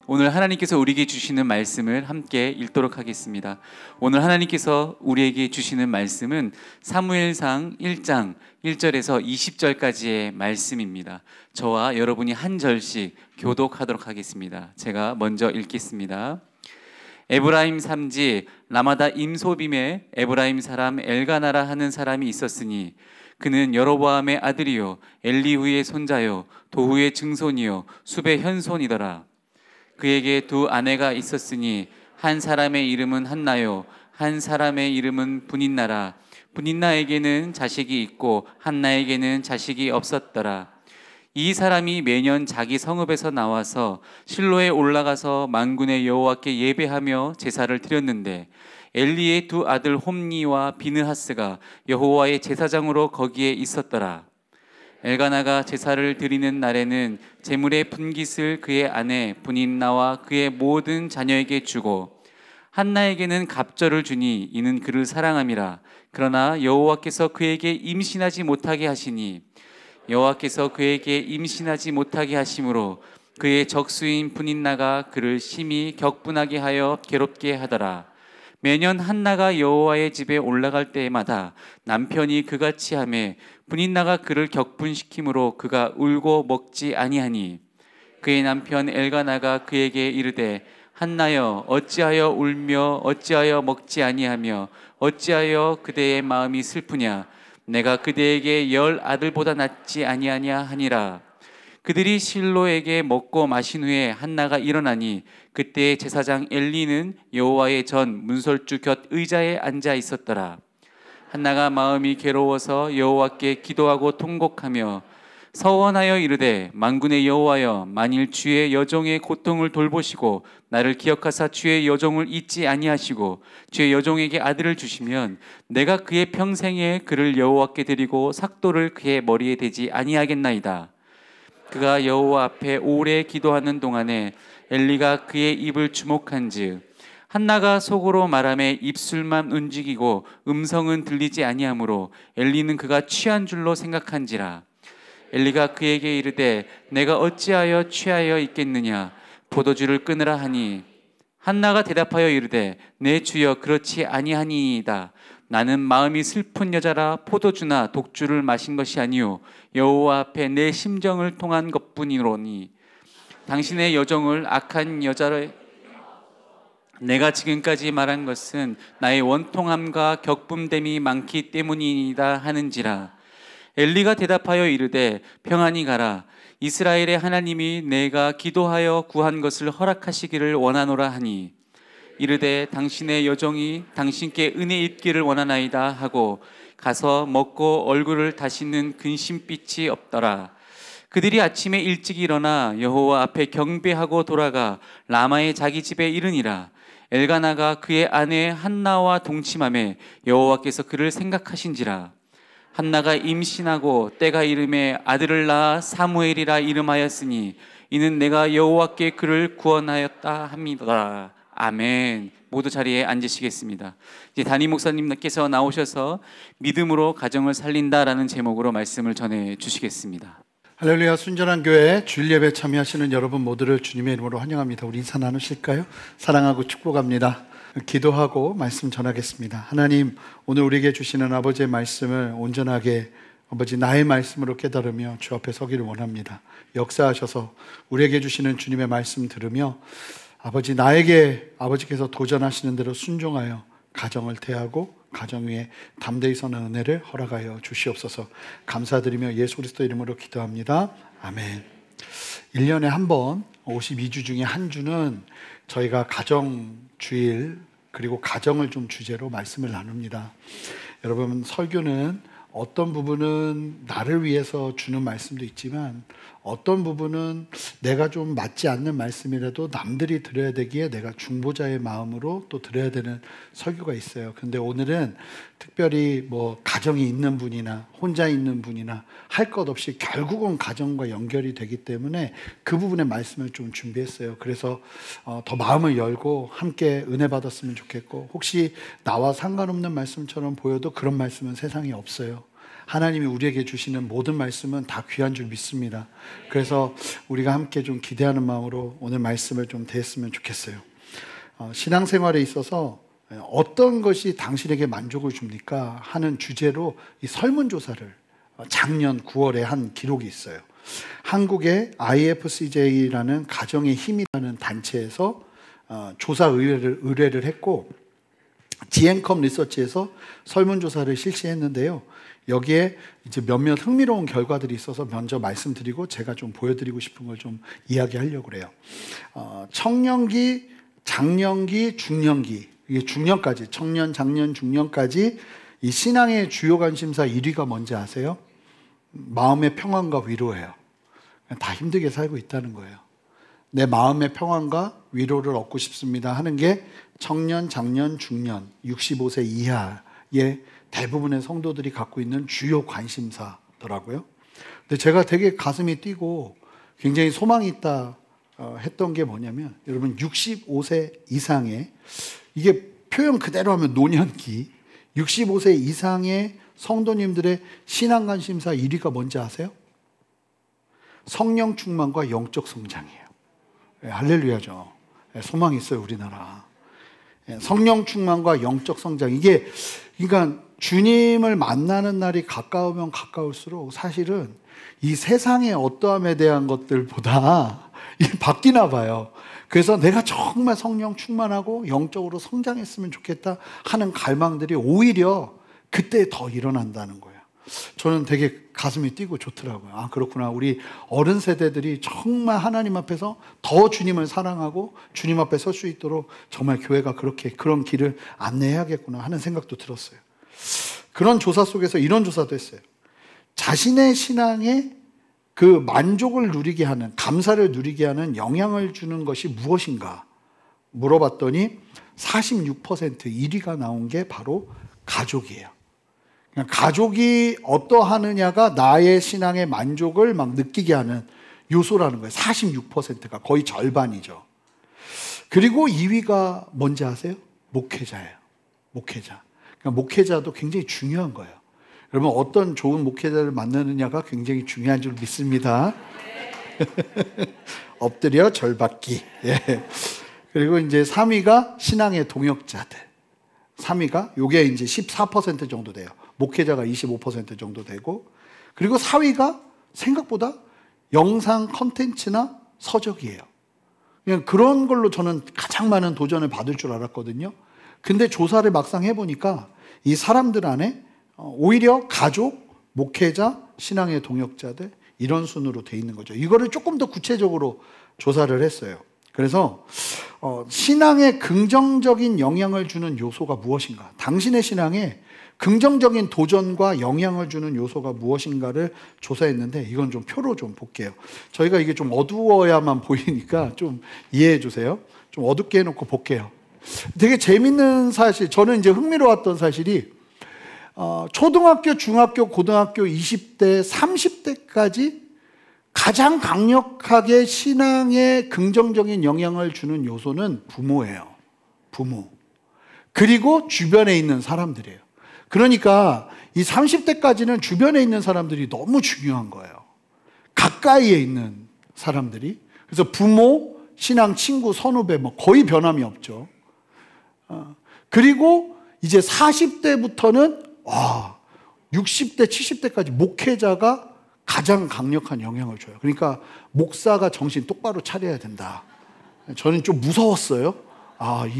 오늘 하나님께서 우리에게 주시는 말씀을 함께 읽도록 하겠습니다. 오늘 하나님께서 우리에게 주시는 말씀은 사무엘상 1장 1절에서 20절까지의 말씀입니다. 저와 여러분이 한 절씩 교독하도록 하겠습니다. 제가 먼저 읽겠습니다. 에브라임 산지 라마다 임소빔에 에브라임 사람 엘가나라 하는 사람이 있었으니 그는 여로보암의 아들이요 엘리후의 손자요 도후의 증손이요 숲의 현손이더라. 그에게 두 아내가 있었으니 한 사람의 이름은 한나요 한 사람의 이름은 분인나라. 분인나에게는 자식이 있고 한나에게는 자식이 없었더라. 이 사람이 매년 자기 성읍에서 나와서 실로에 올라가서 만군의 여호와께 예배하며 제사를 드렸는데 엘리의 두 아들 홈니와 비느하스가 여호와의 제사장으로 거기에 있었더라. 엘가나가 제사를 드리는 날에는 제물의 분깃을 그의 아내 분인나와 그의 모든 자녀에게 주고 한나에게는 갑절을 주니 이는 그를 사랑함이라. 그러나 여호와께서 그에게 임신하지 못하게 하시니 여호와께서 그에게 임신하지 못하게 하심으로 그의 적수인 분인나가 그를 심히 격분하게 하여 괴롭게 하더라. 매년 한나가 여호와의 집에 올라갈 때마다 남편이 그같이 하매 분인나가 그를 격분시키므로 그가 울고 먹지 아니하니 그의 남편 엘가나가 그에게 이르되 한나여 어찌하여 울며 어찌하여 먹지 아니하며 어찌하여 그대의 마음이 슬프냐. 내가 그대에게 10 아들보다 낫지 아니하냐 하니라. 그들이 실로에게 먹고 마신 후에 한나가 일어나니 그때 제사장 엘리는 여호와의 전 문설주 곁 의자에 앉아 있었더라. 한나가 마음이 괴로워서 여호와께 기도하고 통곡하며 서원하여 이르되 만군의 여호와여 만일 주의 여종의 고통을 돌보시고 나를 기억하사 주의 여종을 잊지 아니하시고 주의 여종에게 아들을 주시면 내가 그의 평생에 그를 여호와께 드리고 삭도를 그의 머리에 대지 아니하겠나이다. 그가 여호와 앞에 오래 기도하는 동안에 엘리가 그의 입을 주목한즉 한나가 속으로 말하며 입술만 움직이고 음성은 들리지 아니하므로 엘리는 그가 취한 줄로 생각한지라. 엘리가 그에게 이르되 내가 어찌하여 취하여 있겠느냐. 포도주를 끊으라 하니 한나가 대답하여 이르되 내 주여 그렇지 아니하니이다. 나는 마음이 슬픈 여자라 포도주나 독주를 마신 것이 아니요 여호와 앞에 내 심정을 통한 것뿐이로니 당신의 여종을 악한 여자로 내가 지금까지 말한 것은 나의 원통함과 격분됨이 많기 때문이다 하는지라. 엘리가 대답하여 이르되 평안히 가라. 이스라엘의 하나님이 내가 기도하여 구한 것을 허락하시기를 원하노라 하니 이르되 당신의 여종이 당신께 은혜 입기를 원하나이다 하고 가서 먹고 얼굴을 다시는 근심빛이 없더라. 그들이 아침에 일찍 일어나 여호와 앞에 경배하고 돌아가 라마의 자기 집에 이르니라. 엘가나가 그의 아내 한나와 동침하매 여호와께서 그를 생각하신지라. 한나가 임신하고 때가 이름에 아들을 낳아 사무엘이라 이름하였으니 이는 내가 여호와께 그를 구원하였다 합니다. 아멘. 모두 자리에 앉으시겠습니다. 이제 담임 목사님께서 나오셔서 믿음으로 가정을 살린다라는 제목으로 말씀을 전해 주시겠습니다. 할렐루야. 순전한 교회 주일 예배 참여하시는 여러분 모두를 주님의 이름으로 환영합니다. 우리 인사 나누실까요? 사랑하고 축복합니다. 기도하고 말씀 전하겠습니다. 하나님, 오늘 우리에게 주시는 아버지의 말씀을 온전하게 아버지 나의 말씀으로 깨달으며 주 앞에 서기를 원합니다. 역사하셔서 우리에게 주시는 주님의 말씀 들으며 아버지 나에게 아버지께서 도전하시는 대로 순종하여 가정을 대하고 가정 위에 담대히 서는 은혜를 허락하여 주시옵소서. 감사드리며 예수 그리스도 이름으로 기도합니다. 아멘. 1년에 한 번 52주 중에 한 주는 저희가 가정주일 그리고 가정을 좀 주제로 말씀을 나눕니다. 여러분, 설교는 어떤 부분은 나를 위해서 주는 말씀도 있지만 어떤 부분은 내가 좀 맞지 않는 말씀이라도 남들이 들어야 되기에 내가 중보자의 마음으로 또 들어야 되는 설교가 있어요. 근데 오늘은 특별히 뭐 가정이 있는 분이나 혼자 있는 분이나 할 것 없이 결국은 가정과 연결이 되기 때문에 그 부분의 말씀을 좀 준비했어요. 그래서 더 마음을 열고 함께 은혜 받았으면 좋겠고, 혹시 나와 상관없는 말씀처럼 보여도 그런 말씀은 세상에 없어요. 하나님이 우리에게 주시는 모든 말씀은 다 귀한 줄 믿습니다. 그래서 우리가 함께 좀 기대하는 마음으로 오늘 말씀을 좀 대했으면 좋겠어요. 신앙생활에 있어서 어떤 것이 당신에게 만족을 줍니까? 하는 주제로 이 설문조사를 작년 9월에 한 기록이 있어요. 한국의 IFCJ라는 가정의 힘이라는 단체에서 조사 의뢰를 했고, 지앤컴 리서치에서 설문조사를 실시했는데요. 여기에 이제 몇몇 흥미로운 결과들이 있어서 먼저 말씀드리고 제가 좀 보여드리고 싶은 걸 좀 이야기하려고 그래요. 청년기, 장년기, 중년기, 이게 중년까지, 청년, 장년, 중년까지 이 신앙의 주요 관심사 1위가 뭔지 아세요? 마음의 평안과 위로예요. 다 힘들게 살고 있다는 거예요. 내 마음의 평안과 위로를 얻고 싶습니다 하는 게 청년, 장년, 중년, 65세 이하의 대부분의 성도들이 갖고 있는 주요 관심사더라고요. 근데 제가 되게 가슴이 뛰고 굉장히 소망이 있다 했던 게 뭐냐면, 여러분 65세 이상의, 이게 표현 그대로 하면 노년기, 65세 이상의 성도님들의 신앙 관심사 1위가 뭔지 아세요? 성령 충만과 영적 성장이에요. 할렐루야죠. 소망이 있어요, 우리나라. 성령 충만과 영적 성장. 이게, 그러니까 주님을 만나는 날이 가까우면 가까울수록 사실은 이 세상의 어떠함에 대한 것들보다 이게 바뀌나 봐요. 그래서 내가 정말 성령 충만하고 영적으로 성장했으면 좋겠다 하는 갈망들이 오히려 그때 더 일어난다는 거예요. 저는 되게 가슴이 뛰고 좋더라고요. 아, 그렇구나. 우리 어른 세대들이 정말 하나님 앞에서 더 주님을 사랑하고 주님 앞에 설 수 있도록 정말 교회가 그런 길을 안내해야겠구나 하는 생각도 들었어요. 그런 조사 속에서 이런 조사도 했어요. 자신의 신앙에 그 만족을 누리게 하는, 감사를 누리게 하는 영향을 주는 것이 무엇인가 물어봤더니 46% 1위가 나온 게 바로 가족이에요. 가족이 어떠하느냐가 나의 신앙의 만족을 막 느끼게 하는 요소라는 거예요. 46%가 거의 절반이죠. 그리고 2위가 뭔지 아세요? 목회자예요. 목회자. 그러니까 목회자도 굉장히 중요한 거예요. 여러분, 어떤 좋은 목회자를 만나느냐가 굉장히 중요한 줄 믿습니다. 엎드려 절받기. 예. 그리고 이제 3위가 신앙의 동역자들. 3위가 요게 이제 14% 정도 돼요. 목회자가 25% 정도 되고, 그리고 4위가 생각보다 영상 컨텐츠나 서적이에요. 그냥 그런 걸로 저는 가장 많은 도전을 받을 줄 알았거든요. 근데 조사를 막상 해보니까 이 사람들 안에 오히려 가족, 목회자, 신앙의 동역자들, 이런 순으로 돼 있는 거죠. 이거를 조금 더 구체적으로 조사를 했어요. 그래서 신앙에 긍정적인 영향을 주는 요소가 무엇인가, 당신의 신앙에 긍정적인 도전과 영향을 주는 요소가 무엇인가를 조사했는데, 이건 좀 표로 좀 볼게요. 저희가 이게 좀 어두워야만 보이니까 좀 이해해 주세요. 좀 어둡게 해놓고 볼게요. 되게 재밌는 사실, 저는 이제 흥미로웠던 사실이 초등학교, 중학교, 고등학교 20대, 30대까지 가장 강력하게 신앙에 긍정적인 영향을 주는 요소는 부모예요. 부모. 그리고 주변에 있는 사람들이에요. 그러니까 이 30대까지는 주변에 있는 사람들이 너무 중요한 거예요. 가까이에 있는 사람들이. 그래서 부모, 신앙, 친구, 선후배 뭐 거의 변함이 없죠. 그리고 이제 40대부터는 60대, 70대까지 목회자가 가장 강력한 영향을 줘요. 그러니까 목사가 정신 똑바로 차려야 된다. 저는 좀 무서웠어요.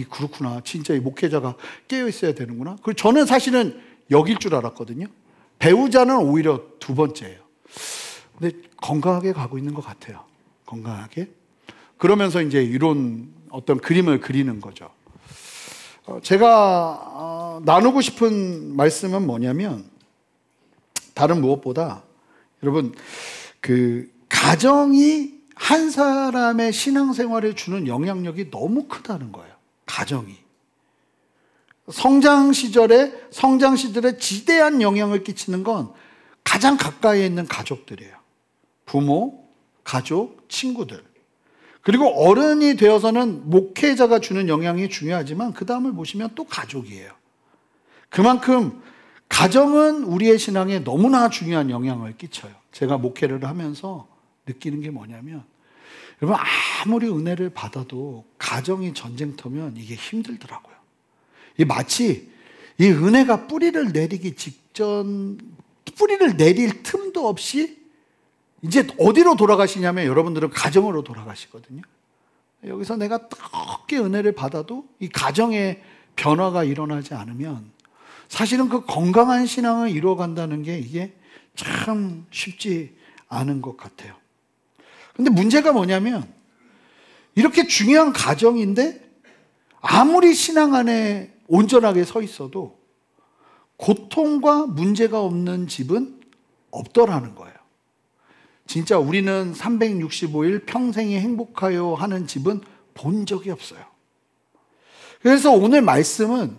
그렇구나. 진짜 이 목회자가 깨어 있어야 되는구나. 그리고 저는 사실은 여길 줄 알았거든요. 배우자는 오히려 두 번째예요. 근데 건강하게 가고 있는 것 같아요. 건강하게. 그러면서 이제 이런 어떤 그림을 그리는 거죠. 제가 나누고 싶은 말씀은 뭐냐면, 다른 무엇보다 여러분, 그 가정이 한 사람의 신앙생활에 주는 영향력이 너무 크다는 거예요. 가정이. 성장 시절에 지대한 영향을 끼치는 건 가장 가까이에 있는 가족들이에요. 부모, 가족, 친구들. 그리고 어른이 되어서는 목회자가 주는 영향이 중요하지만 그 다음을 보시면 또 가족이에요. 그만큼 가정은 우리의 신앙에 너무나 중요한 영향을 끼쳐요. 제가 목회를 하면서 느끼는 게 뭐냐면, 여러분 아무리 은혜를 받아도 가정이 전쟁터면 이게 힘들더라고요. 이 마치 이 은혜가 뿌리를 내리기 직전, 뿌리를 내릴 틈도 없이 이제 어디로 돌아가시냐면 여러분들은 가정으로 돌아가시거든요. 여기서 내가 뜨겁게 은혜를 받아도 이 가정에 변화가 일어나지 않으면 사실은 그 건강한 신앙을 이루어간다는 게 이게 참 쉽지 않은 것 같아요. 근데 문제가 뭐냐면 이렇게 중요한 가정인데 아무리 신앙 안에 온전하게 서 있어도 고통과 문제가 없는 집은 없더라는 거예요. 진짜 우리는 365일 평생이 행복하여 하는 집은 본 적이 없어요. 그래서 오늘 말씀은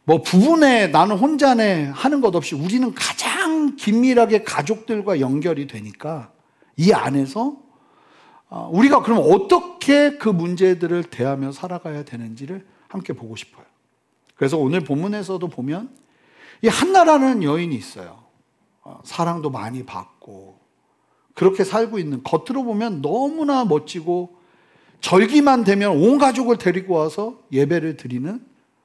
뭐 부부네 나는 혼자네 하는 것 없이 우리는 가장 긴밀하게 가족들과 연결이 되니까 이 안에서 우리가 그럼 어떻게 그 문제들을 대하며 살아가야 되는지를 함께 보고 싶어요. 그래서 오늘 본문에서도 보면 이 한나라는 여인이 있어요. 사랑도 많이 받고 그렇게 살고 있는, 겉으로 보면 너무나 멋지고 절기만 되면 온 가족을 데리고 와서 예배를 드리는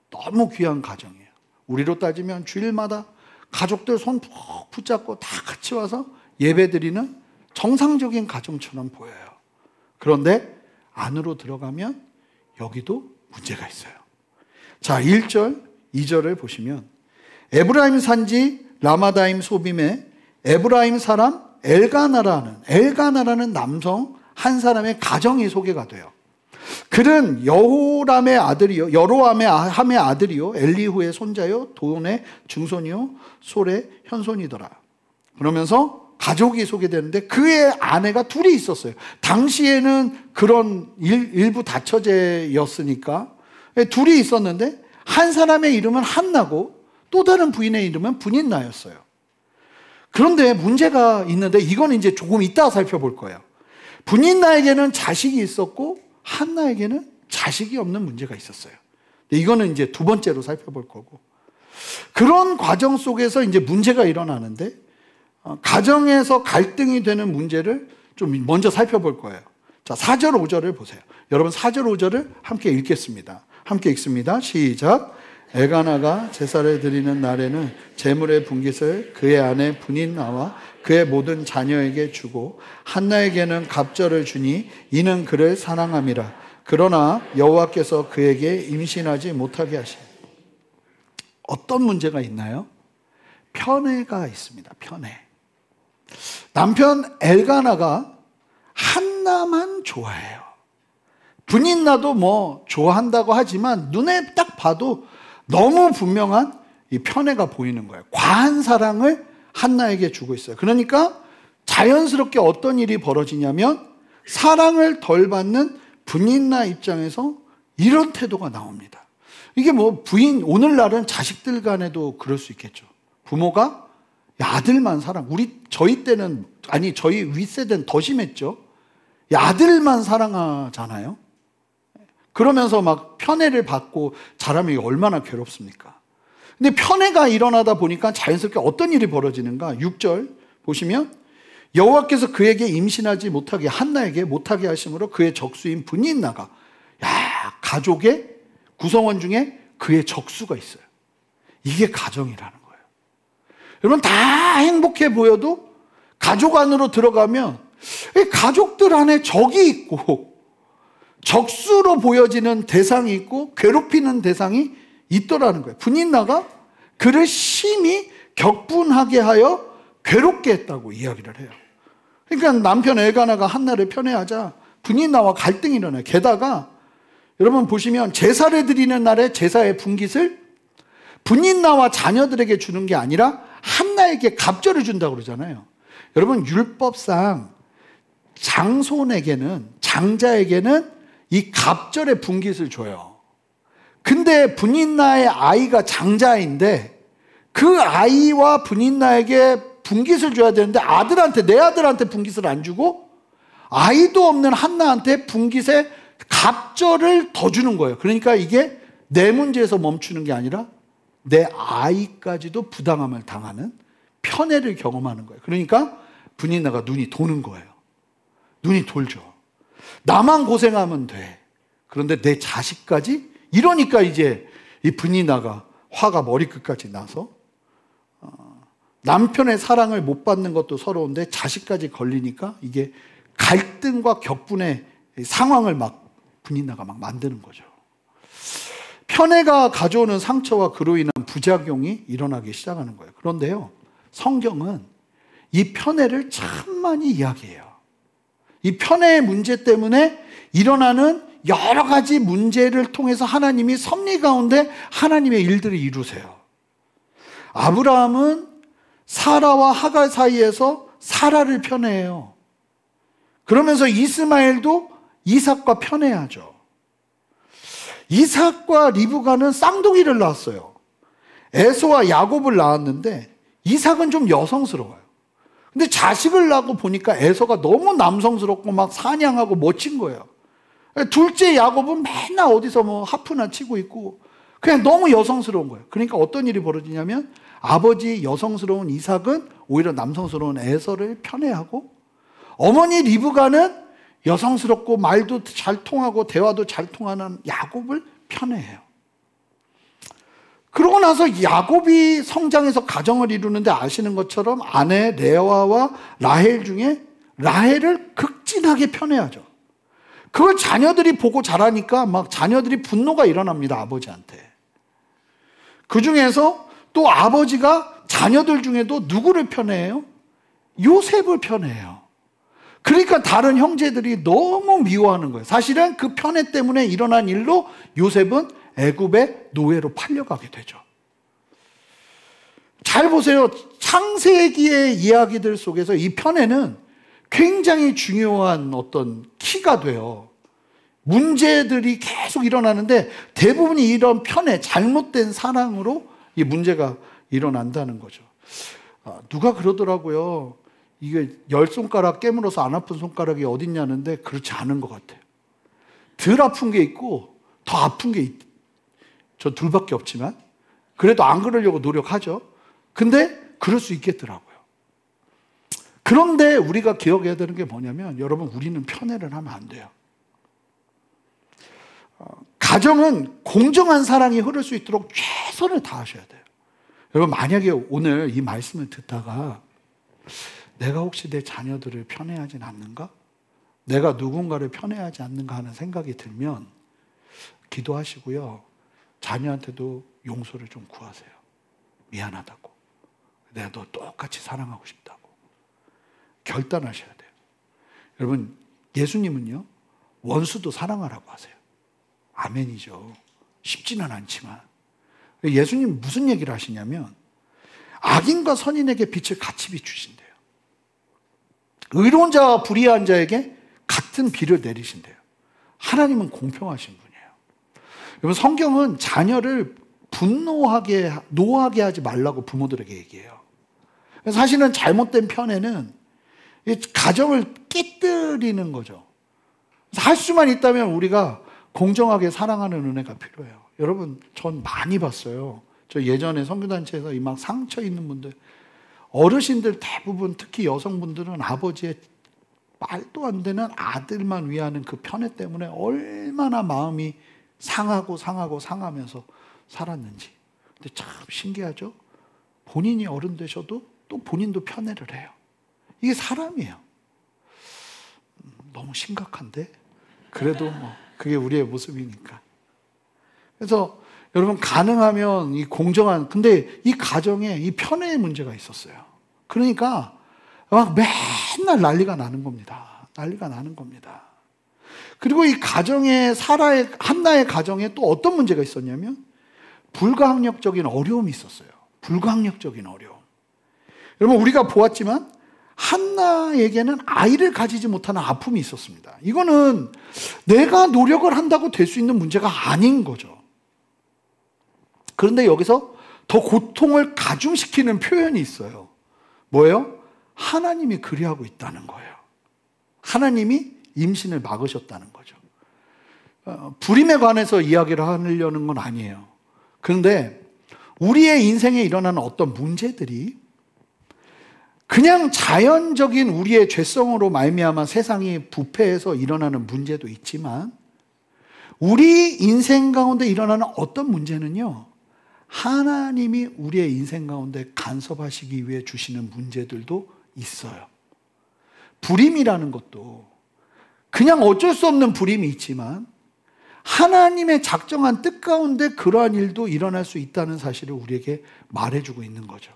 너무 귀한 가정이에요. 우리로 따지면 주일마다 가족들 손 푹 붙잡고 다 같이 와서 예배 드리는 정상적인 가정처럼 보여요. 그런데 안으로 들어가면 여기도 문제가 있어요. 자, 1절, 2절을 보시면 에브라임 산지 라마다임 소빔에 에브라임 사람 엘가나라는 남성 한 사람의 가정이 소개가 돼요. 그는 여로함의 아들이요 엘리후의 손자요 돈의 증손이요 솔의 현손이더라. 그러면서 가족이 소개되는데 그의 아내가 둘이 있었어요. 당시에는 그런 일부 다처제였으니까 둘이 있었는데 한 사람의 이름은 한나고 또 다른 부인의 이름은 분인나였어요. 그런데 문제가 있는데 이건 이제 조금 이따 살펴볼 거예요. 분인나에게는 자식이 있었고 한나에게는 자식이 없는 문제가 있었어요. 이거는 이제 두 번째로 살펴볼 거고, 그런 과정 속에서 이제 문제가 일어나는데 가정에서 갈등이 되는 문제를 좀 먼저 살펴볼 거예요. 자, 4절 5절을 보세요. 여러분 4절 5절을 함께 읽겠습니다. 함께 읽습니다. 시작. 엘가나가 제사를 드리는 날에는 제물의 분깃을 그의 아내 분인나와 그의 모든 자녀에게 주고 한나에게는 갑절을 주니 이는 그를 사랑함이라. 그러나 여호와께서 그에게 임신하지 못하게 하시니. 어떤 문제가 있나요? 편애가 있습니다. 편애. 남편 엘가나가 한나만 좋아해요. 분인나도 뭐 좋아한다고 하지만 눈에 딱 봐도 너무 분명한 이 편애가 보이는 거예요. 과한 사랑을 한나에게 주고 있어요. 그러니까 자연스럽게 어떤 일이 벌어지냐면 사랑을 덜 받는 분인나 입장에서 이런 태도가 나옵니다. 이게 뭐 부인, 오늘날은 자식들 간에도 그럴 수 있겠죠. 부모가 아들만 사랑, 저희 때는, 아니 저희 윗세대는 더 심했죠. 아들만 사랑하잖아요. 그러면서 막 편애를 받고 자라면 이게 얼마나 괴롭습니까? 근데 편애가 일어나다 보니까 자연스럽게 어떤 일이 벌어지는가? 6절 보시면 여호와께서 그에게 임신하지 못하게, 한나에게 못하게 하심으로 그의 적수인 분인나가, 가족의 구성원 중에 그의 적수가 있어요. 이게 가정이라는 거예요. 여러분 다 행복해 보여도 가족 안으로 들어가면 가족들 안에 적이 있고 적수로 보여지는 대상이 있고 괴롭히는 대상이 있더라는 거예요. 분인나가 그를 심히 격분하게 하여 괴롭게 했다고 이야기를 해요. 그러니까 남편 엘가나가 한나를 편애하자 분인나와 갈등이 일어나요. 게다가 여러분 보시면 제사를 드리는 날에 제사의 분깃을 분인나와 자녀들에게 주는 게 아니라 한나에게 갑절을 준다고 그러잖아요. 여러분 율법상 장자에게는 이 갑절의 분깃을 줘요. 근데 분인나의 아이가 장자인데 그 아이와 분인나에게 분깃을 줘야 되는데 내 아들한테 분깃을 안 주고 아이도 없는 한나한테 분깃의 갑절을 더 주는 거예요. 그러니까 이게 내 문제에서 멈추는 게 아니라 내 아이까지도 부당함을 당하는 편애를 경험하는 거예요. 그러니까 분이나가 눈이 도는 거예요. 눈이 돌죠. 나만 고생하면 돼. 그런데 내 자식까지? 이러니까 이제 이 분이나가 화가 머리끝까지 나서 남편의 사랑을 못 받는 것도 서러운데 자식까지 걸리니까 이게 갈등과 격분의 상황을 막 분이나가 막 만드는 거죠. 편애가 가져오는 상처와 그로 인한 부작용이 일어나기 시작하는 거예요. 그런데요, 성경은 이 편애를 참 많이 이야기해요. 이 편애의 문제 때문에 일어나는 여러 가지 문제를 통해서 하나님이 섭리 가운데 하나님의 일들을 이루세요. 아브라함은 사라와 하갈 사이에서 사라를 편애해요. 그러면서 이스마엘도 이삭과 편애하죠. 이삭과 리브가는 쌍둥이를 낳았어요. 에서와 야곱을 낳았는데 이삭은 좀 여성스러워요. 근데 자식을 낳고 보니까 에서가 너무 남성스럽고 막 사냥하고 멋진 거예요. 둘째 야곱은 맨날 어디서 뭐 하프나 치고 있고 그냥 너무 여성스러운 거예요. 그러니까 어떤 일이 벌어지냐면 아버지 여성스러운 이삭은 오히려 남성스러운 에서를 편애하고, 어머니 리브가는 여성스럽고 말도 잘 통하고 대화도 잘 통하는 야곱을 편애해요. 그러고 나서 야곱이 성장해서 가정을 이루는데 아시는 것처럼 아내 레아와 라헬 중에 라헬을 극진하게 편애하죠. 그걸 자녀들이 보고 자라니까 막 자녀들이 분노가 일어납니다, 아버지한테. 그 중에서 또 아버지가 자녀들 중에도 누구를 편애해요? 요셉을 편애해요. 그러니까 다른 형제들이 너무 미워하는 거예요. 사실은 그 편애 때문에 일어난 일로 요셉은 애굽의 노예로 팔려가게 되죠. 잘 보세요. 창세기의 이야기들 속에서 이 편애는 굉장히 중요한 어떤 키가 돼요. 문제들이 계속 일어나는데 대부분이 이런 편애, 잘못된 사랑으로 이 문제가 일어난다는 거죠. 누가 그러더라고요. 이게 10손가락 깨물어서 안 아픈 손가락이 어딨냐는데 그렇지 않은 것 같아요. 덜 아픈 게 있고 더 아픈 게 저 둘밖에 없지만 그래도 안 그러려고 노력하죠. 근데 그럴 수 있겠더라고요. 그런데 우리가 기억해야 되는 게 뭐냐면, 여러분, 우리는 편애를 하면 안 돼요. 가정은 공정한 사랑이 흐를 수 있도록 최선을 다하셔야 돼요. 여러분, 만약에 오늘 이 말씀을 듣다가 내가 혹시 내 자녀들을 편애하진 않는가? 내가 누군가를 편애하지 않는가 하는 생각이 들면 기도하시고요. 자녀한테도 용서를 좀 구하세요. 미안하다고. 내가 너 똑같이 사랑하고 싶다고. 결단하셔야 돼요. 여러분, 예수님은요, 원수도 사랑하라고 하세요. 아멘이죠. 쉽지는 않지만. 예수님 무슨 얘기를 하시냐면, 악인과 선인에게 빛을 같이 비추신대요. 의로운 자와 불의한 자에게 같은 비를 내리신대요. 하나님은 공평하신 분이에요. 여러분, 성경은 자녀를 노하게 하지 말라고 부모들에게 얘기해요. 사실은 잘못된 편애는 가정을 깨뜨리는 거죠. 할 수만 있다면 우리가 공정하게 사랑하는 은혜가 필요해요. 여러분, 전 많이 봤어요. 저 예전에 선교단체에서 이 막 상처 있는 분들, 어르신들 대부분, 특히 여성분들은 아버지의 말도 안 되는 아들만 위하는 그 편애 때문에 얼마나 마음이 상하면서 살았는지. 근데 참 신기하죠? 본인이 어른 되셔도 또 본인도 편애를 해요. 이게 사람이에요. 너무 심각한데? 그래도 뭐 그게 우리의 모습이니까. 그래서 여러분, 가능하면 이 공정한, 근데 이 가정에 이 편애의 문제가 있었어요. 그러니까 막 맨날 난리가 나는 겁니다. 난리가 나는 겁니다. 그리고 이 가정에, 한나의 가정에 또 어떤 문제가 있었냐면 불가항력적인 어려움이 있었어요. 불가항력적인 어려움. 여러분, 우리가 보았지만 한나에게는 아이를 가지지 못하는 아픔이 있었습니다. 이거는 내가 노력을 한다고 될 수 있는 문제가 아닌 거죠. 그런데 여기서 더 고통을 가중시키는 표현이 있어요. 뭐예요? 하나님이 그리하고 있다는 거예요. 하나님이 임신을 막으셨다는 거죠. 불임에 관해서 이야기를 하려는 건 아니에요. 그런데 우리의 인생에 일어나는 어떤 문제들이 그냥 자연적인 우리의 죄성으로 말미암아 세상이 부패해서 일어나는 문제도 있지만 우리 인생 가운데 일어나는 어떤 문제는요, 하나님이 우리의 인생 가운데 간섭하시기 위해 주시는 문제들도 있어요. 불임이라는 것도 그냥 어쩔 수 없는 불임이 있지만 하나님의 작정한 뜻 가운데 그러한 일도 일어날 수 있다는 사실을 우리에게 말해주고 있는 거죠.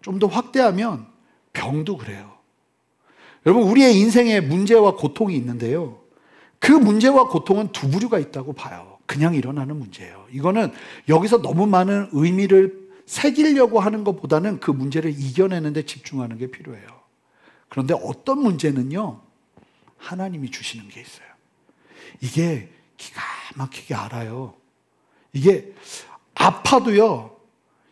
좀 더 확대하면 병도 그래요. 여러분, 우리의 인생에 문제와 고통이 있는데요, 그 문제와 고통은 두 부류가 있다고 봐요. 그냥 일어나는 문제예요. 이거는 여기서 너무 많은 의미를 새기려고 하는 것보다는 그 문제를 이겨내는 데 집중하는 게 필요해요. 그런데 어떤 문제는요, 하나님이 주시는 게 있어요. 이게 기가 막히게 알아요. 이게 아파도요,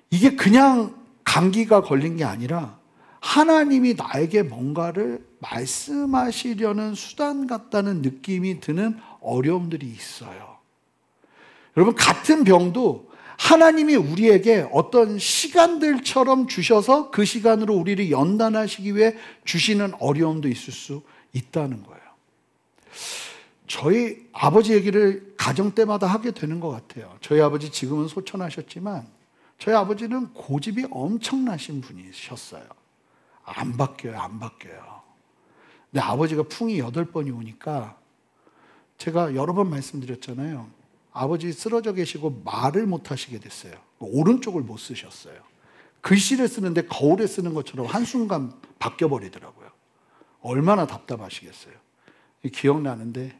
이게 그냥 감기가 걸린 게 아니라 하나님이 나에게 뭔가를 말씀하시려는 수단 같다는 느낌이 드는 어려움들이 있어요. 여러분, 같은 병도 하나님이 우리에게 어떤 시간들처럼 주셔서 그 시간으로 우리를 연단하시기 위해 주시는 어려움도 있을 수 있다는 거예요. 저희 아버지 얘기를 가정 때마다 하게 되는 것 같아요. 저희 아버지 지금은 소천하셨지만 저희 아버지는 고집이 엄청나신 분이셨어요. 안 바뀌어요. 근데 아버지가 풍이 8번이 오니까 제가 여러 번 말씀드렸잖아요. 아버지 쓰러져 계시고 말을 못 하시게 됐어요. 오른쪽을 못 쓰셨어요. 글씨를 쓰는데 거울에 쓰는 것처럼 한순간 바뀌어버리더라고요. 얼마나 답답하시겠어요. 기억나는데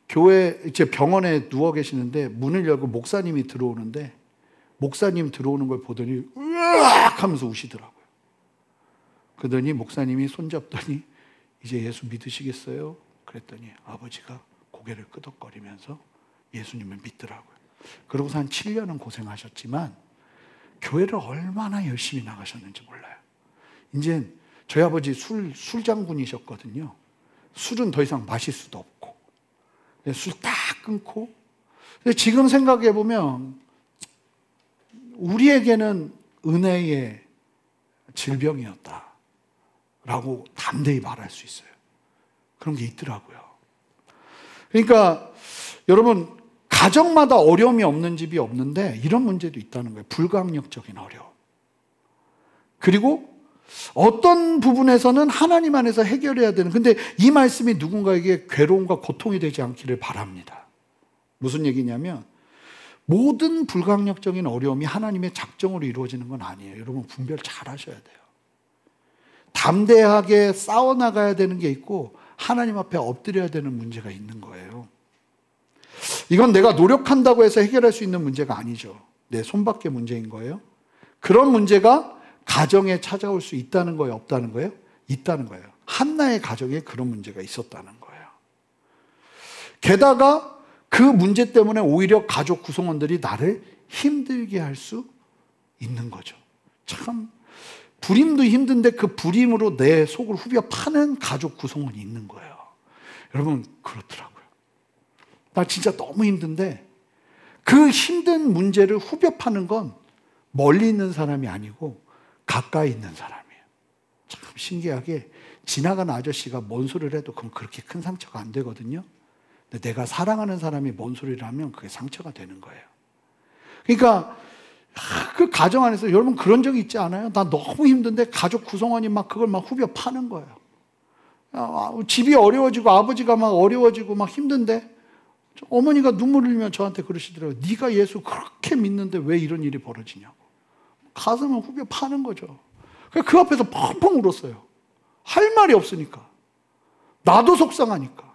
교회 이제 병원에 누워 계시는데 문을 열고 목사님이 들어오는데 목사님 들어오는 걸 보더니 으악 하면서 우시더라고요. 그러더니 목사님이 손잡더니 이제 예수 믿으시겠어요? 그랬더니 아버지가 고개를 끄덕거리면서 예수님을 믿더라고요. 그러고서 한 7년은 고생하셨지만 교회를 얼마나 열심히 나가셨는지 몰라요. 이제 저희 아버지 술장군이셨거든요. 술은 더 이상 마실 수도 없고 술 딱 끊고. 근데 지금 생각해 보면 우리에게는 은혜의 질병이었다라고 담대히 말할 수 있어요. 그런 게 있더라고요. 그러니까 여러분, 가정마다 어려움이 없는 집이 없는데 이런 문제도 있다는 거예요. 불강력적인 어려움. 그리고 어떤 부분에서는 하나님 안에서 해결해야 되는, 근데 이 말씀이 누군가에게 괴로움과 고통이 되지 않기를 바랍니다. 무슨 얘기냐면 모든 불강력적인 어려움이 하나님의 작정으로 이루어지는 건 아니에요. 여러분, 분별 잘 하셔야 돼요. 담대하게 싸워나가야 되는 게 있고 하나님 앞에 엎드려야 되는 문제가 있는 거예요. 이건 내가 노력한다고 해서 해결할 수 있는 문제가 아니죠. 내 손밖에 문제인 거예요. 그런 문제가 가정에 찾아올 수 있다는 거예요? 없다는 거예요? 있다는 거예요. 한나의 가정에 그런 문제가 있었다는 거예요. 게다가 그 문제 때문에 오히려 가족 구성원들이 나를 힘들게 할 수 있는 거죠. 참 불임도 힘든데 그 불임으로 내 속을 후벼 파는 가족 구성원이 있는 거예요. 여러분, 그렇더라고요. 나 진짜 너무 힘든데 그 힘든 문제를 후벼 파는 건 멀리 있는 사람이 아니고 가까이 있는 사람이에요. 참 신기하게 지나가는 아저씨가 뭔 소리를 해도 그건 그렇게 큰 상처가 안 되거든요. 근데 내가 사랑하는 사람이 뭔 소리를 하면 그게 상처가 되는 거예요. 그러니까 그 가정 안에서 여러분 그런 적이 있지 않아요? 나 너무 힘든데 가족 구성원이 막 그걸 막 후벼 파는 거예요. 집이 어려워지고 아버지가 막 어려워지고 막 힘든데 어머니가 눈물 흘리면 저한테 그러시더라고요. 네가 예수 그렇게 믿는데 왜 이런 일이 벌어지냐고. 가슴을 후벼 파는 거죠. 그 앞에서 펑펑 울었어요. 할 말이 없으니까. 나도 속상하니까.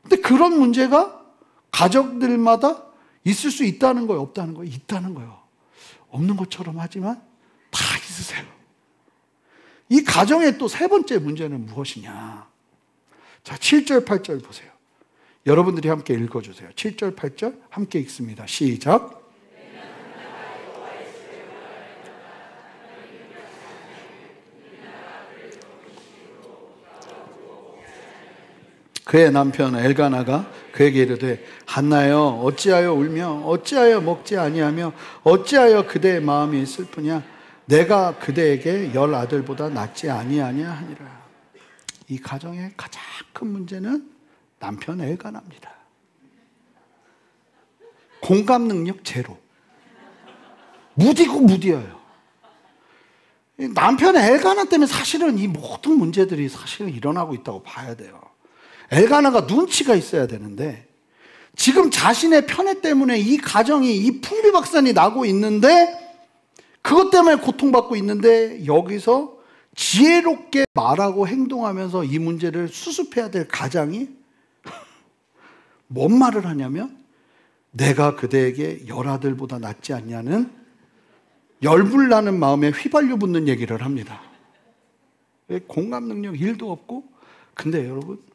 근데 그런 문제가 가족들마다 있을 수 있다는 거예요? 없다는 거예요? 있다는 거예요. 없는 것처럼 하지만 다 있으세요. 이 가정의 또 세 번째 문제는 무엇이냐? 자, 7절, 8절 보세요. 여러분들이 함께 읽어주세요. 7절, 8절 함께 읽습니다. 시작. 그의 남편 엘가나가 그에게 이르되 한나여 어찌하여 울며 어찌하여 먹지 아니하며 어찌하여 그대의 마음이 슬프냐 내가 그대에게 10 아들보다 낫지 아니하냐 하니라. 이 가정의 가장 큰 문제는 남편 엘가나입니다. 공감 능력 제로. 무디고 무디어요. 남편 엘가나 때문에 사실은 이 모든 문제들이 사실은 일어나고 있다고 봐야 돼요. 엘가나가 눈치가 있어야 되는데 지금 자신의 편애 때문에 이 가정이 이 풍비박산이 나고 있는데 그것 때문에 고통받고 있는데 여기서 지혜롭게 말하고 행동하면서 이 문제를 수습해야 될 가장이 뭔 말을 하냐면 내가 그대에게 10 아들보다 낫지 않냐는 열불나는 마음에 휘발유 붓는 얘기를 합니다. 공감 능력 1도 없고 근데 여러분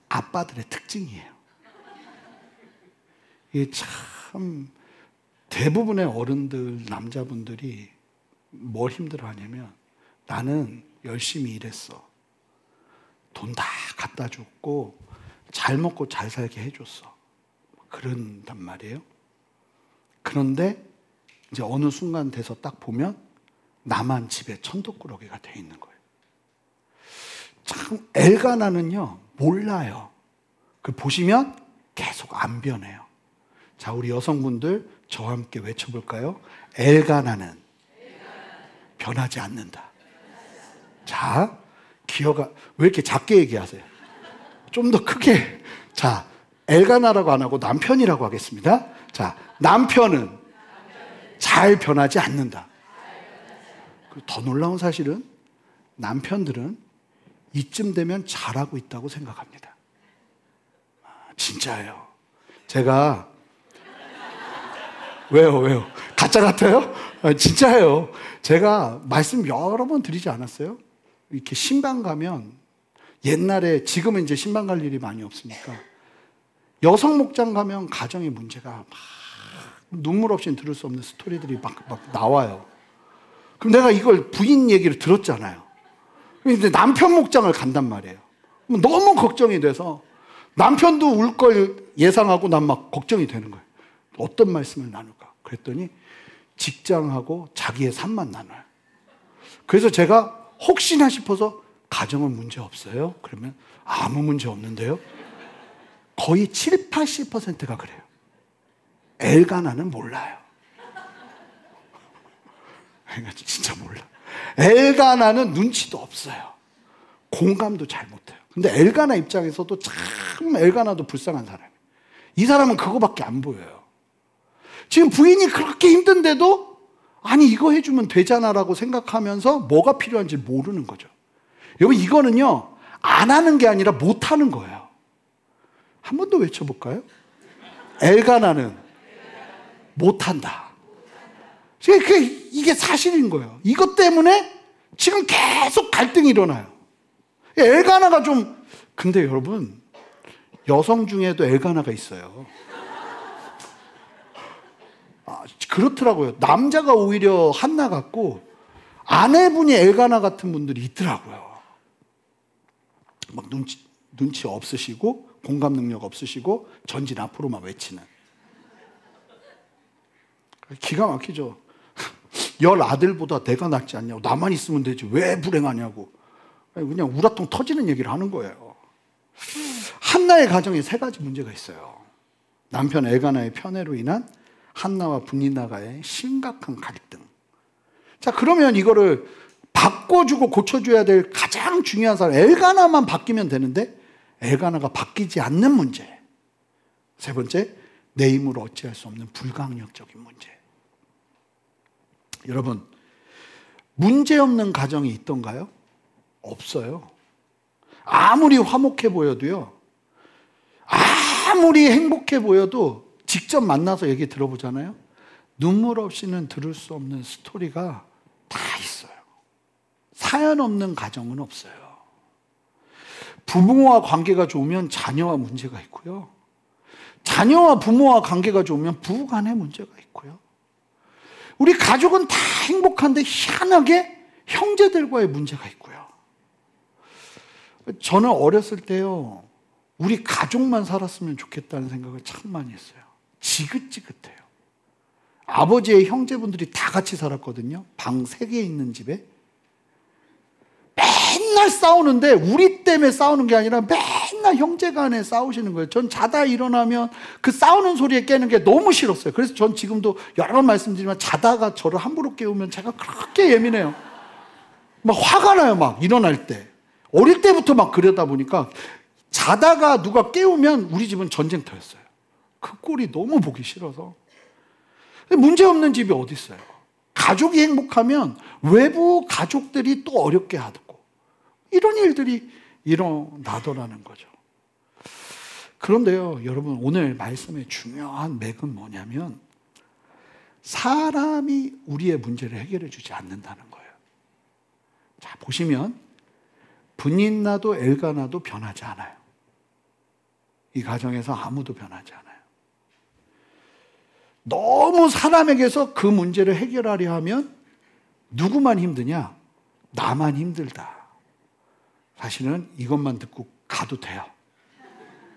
아빠들의 특징이에요. 이게 참 대부분의 어른들, 남자분들이 뭘 힘들어하냐면 나는 열심히 일했어. 돈 다 갖다 줬고 잘 먹고 잘 살게 해줬어. 그런단 말이에요. 그런데 이제 어느 순간 돼서 딱 보면 나만 집에 천덕꾸러기가 돼 있는 거예요. 참 엘가나는요 몰라요. 그 보시면 계속 안 변해요. 자, 우리 여성분들 저와 함께 외쳐볼까요? 엘가나는 변하지 않는다. 자, 기어가 왜 이렇게 작게 얘기하세요? 좀 더 크게. 자, 엘가나라고 안 하고 남편이라고 하겠습니다. 자, 남편은 잘 변하지 않는다. 더 놀라운 사실은 남편들은 이쯤 되면 잘하고 있다고 생각합니다. 진짜예요. 제가 왜요? 가짜 같아요? 진짜예요. 제가 말씀 여러 번 드리지 않았어요? 이렇게 신방 가면 옛날에 지금은 이제 신방 갈 일이 많이 없으니까 여성 목장 가면 가정의 문제가 막 눈물 없이는 들을 수 없는 스토리들이 막 나와요. 그럼 내가 이걸 부인 얘기를 들었잖아요. 근데 남편 목장을 간단 말이에요. 너무 걱정이 돼서 남편도 울 걸 예상하고 난 막 걱정이 되는 거예요. 어떤 말씀을 나눌까? 그랬더니 직장하고 자기의 삶만 나눠요. 그래서 제가 혹시나 싶어서 가정은 문제 없어요? 그러면 아무 문제 없는데요? 거의 7, 80%가 그래요. 엘가나는 몰라요. 진짜 몰라. 엘가나는 눈치도 없어요. 공감도 잘 못해요. 근데 엘가나 입장에서도 참 엘가나도 불쌍한 사람이에요. 이 사람은 그거밖에 안 보여요. 지금 부인이 그렇게 힘든데도 아니 이거 해주면 되잖아라고 생각하면서 뭐가 필요한지 모르는 거죠. 여러분 이거는요 안 하는 게 아니라 못하는 거예요. 한 번 더 외쳐볼까요? 엘가나는 못한다. 이게 사실인 거예요. 이것 때문에 지금 계속 갈등이 일어나요. 엘가나가 좀 근데 여러분 여성 중에도 엘가나가 있어요. 그렇더라고요. 남자가 오히려 한나 같고 아내분이 엘가나 같은 분들이 있더라고요. 막 눈치 없으시고 공감 능력 없으시고 전진 앞으로만 외치는. 기가 막히죠. 10 아들보다 내가 낫지 않냐고. 나만 있으면 되지. 왜 불행하냐고. 그냥 우라통 터지는 얘기를 하는 거예요. 한나의 가정에 3가지 문제가 있어요. 남편 엘가나의 편애로 인한 한나와 분리나가의 심각한 갈등. 자, 그러면 이거를 바꿔주고 고쳐줘야 될 가장 중요한 사람, 엘가나만 바뀌면 되는데, 엘가나가 바뀌지 않는 문제. 3번째, 내 힘으로 어찌할 수 없는 불강력적인 문제. 여러분, 문제 없는 가정이 있던가요? 없어요. 아무리 화목해 보여도요, 아무리 행복해 보여도 직접 만나서 얘기 들어보잖아요. 눈물 없이는 들을 수 없는 스토리가 다 있어요. 사연 없는 가정은 없어요. 부모와 관계가 좋으면 자녀와 문제가 있고요. 자녀와 부모와 관계가 좋으면 부부 간의 문제가 있고요. 우리 가족은 다 행복한데 희한하게 형제들과의 문제가 있고요. 저는 어렸을 때요, 우리 가족만 살았으면 좋겠다는 생각을 참 많이 했어요. 지긋지긋해요. 아버지의 형제분들이 다 같이 살았거든요. 방 3개 있는 집에. 맨날 싸우는데 우리 때문에 싸우는 게 아니라 맨날 형제간에 싸우시는 거예요. 전 자다 일어나면 그 싸우는 소리에 깨는 게 너무 싫었어요. 그래서 전 지금도 여러 번 말씀드리지만 자다가 저를 함부로 깨우면 제가 그렇게 예민해요. 막 화가 나요. 막 일어날 때. 어릴 때부터 막 그러다 보니까 자다가 누가 깨우면 우리 집은 전쟁터였어요. 그 꼴이 너무 보기 싫어서. 문제없는 집이 어디 있어요? 가족이 행복하면 외부 가족들이 또 어렵게 하고 이런 일들이 일어나더라는 거죠. 그런데요, 여러분, 오늘 말씀의 중요한 맥은 뭐냐면 사람이 우리의 문제를 해결해 주지 않는다는 거예요. 자, 보시면 분인나도 엘가나도 변하지 않아요. 이 가정에서 아무도 변하지 않아요. 너무 사람에게서 그 문제를 해결하려 하면 누구만 힘드냐? 나만 힘들다. 사실은 이것만 듣고 가도 돼요.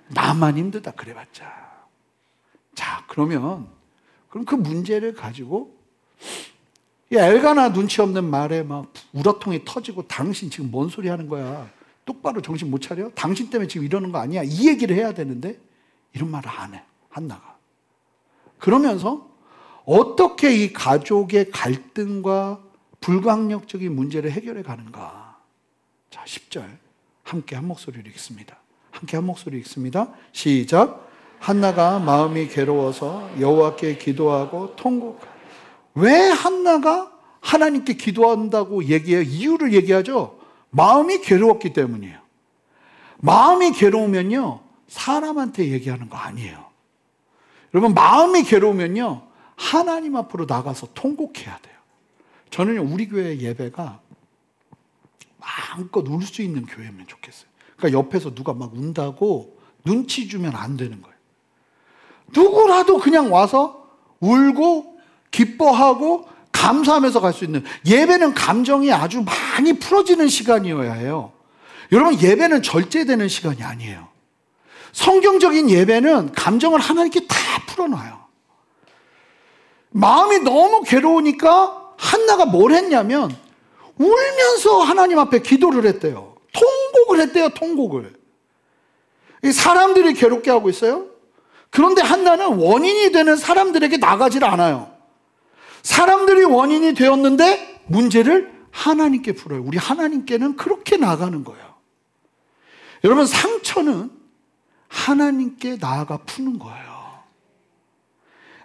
나만 힘들다 그래봤자. 자, 그럼 그 문제를 가지고 엘가나 눈치 없는 말에 막 우라통이 터지고 당신 지금 뭔 소리 하는 거야? 똑바로 정신 못 차려? 당신 때문에 지금 이러는 거 아니야? 이 얘기를 해야 되는데 이런 말을 안 해. 한나가. 그러면서 어떻게 이 가족의 갈등과 불가항력적인 문제를 해결해 가는가? 자, 10절 함께 한 목소리로 읽습니다. 함께 한 목소리 읽습니다. 시작. 한나가 마음이 괴로워서 여호와께 기도하고 왜 한나가 하나님께 기도한다고 얘기해요? 이유를 얘기하죠. 마음이 괴로웠기 때문이에요. 마음이 괴로우면요, 사람한테 얘기하는 거 아니에요. 여러분, 마음이 괴로우면요, 하나님 앞으로 나가서 통곡해야 돼요. 저는 우리 교회 예배가 마음껏 울 수 있는 교회면 좋겠어요. 그러니까 옆에서 누가 막 운다고 눈치 주면 안 되는 거예요. 누구라도 그냥 와서 울고 기뻐하고 감사하면서 갈 수 있는, 예배는 감정이 아주 많이 풀어지는 시간이어야 해요. 여러분, 예배는 절제되는 시간이 아니에요. 성경적인 예배는 감정을 하나님께 다 풀어놔요. 마음이 너무 괴로우니까 한나가 뭘 했냐면 울면서 하나님 앞에 기도를 했대요. 통곡을 했대요. 통곡을. 사람들이 괴롭게 하고 있어요. 그런데 한나는 원인이 되는 사람들에게 나가질 않아요. 사람들이 원인이 되었는데 문제를 하나님께 풀어요. 우리 하나님께는 그렇게 나가는 거예요. 여러분, 상처는 하나님께 나아가 푸는 거예요.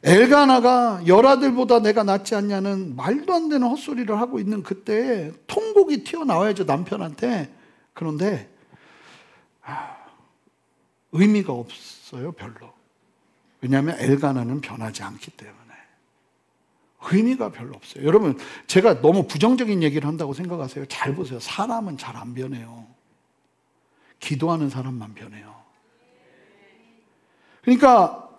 엘가나가 열아들보다 내가 낫지 않냐는 말도 안 되는 헛소리를 하고 있는 그때에 통곡이 튀어나와야죠, 남편한테. 그런데 의미가 없어요, 별로. 왜냐하면 엘가나는 변하지 않기 때문에. 의미가 별로 없어요. 여러분, 제가 너무 부정적인 얘기를 한다고 생각하세요? 잘 보세요. 사람은 잘 안 변해요. 기도하는 사람만 변해요. 그러니까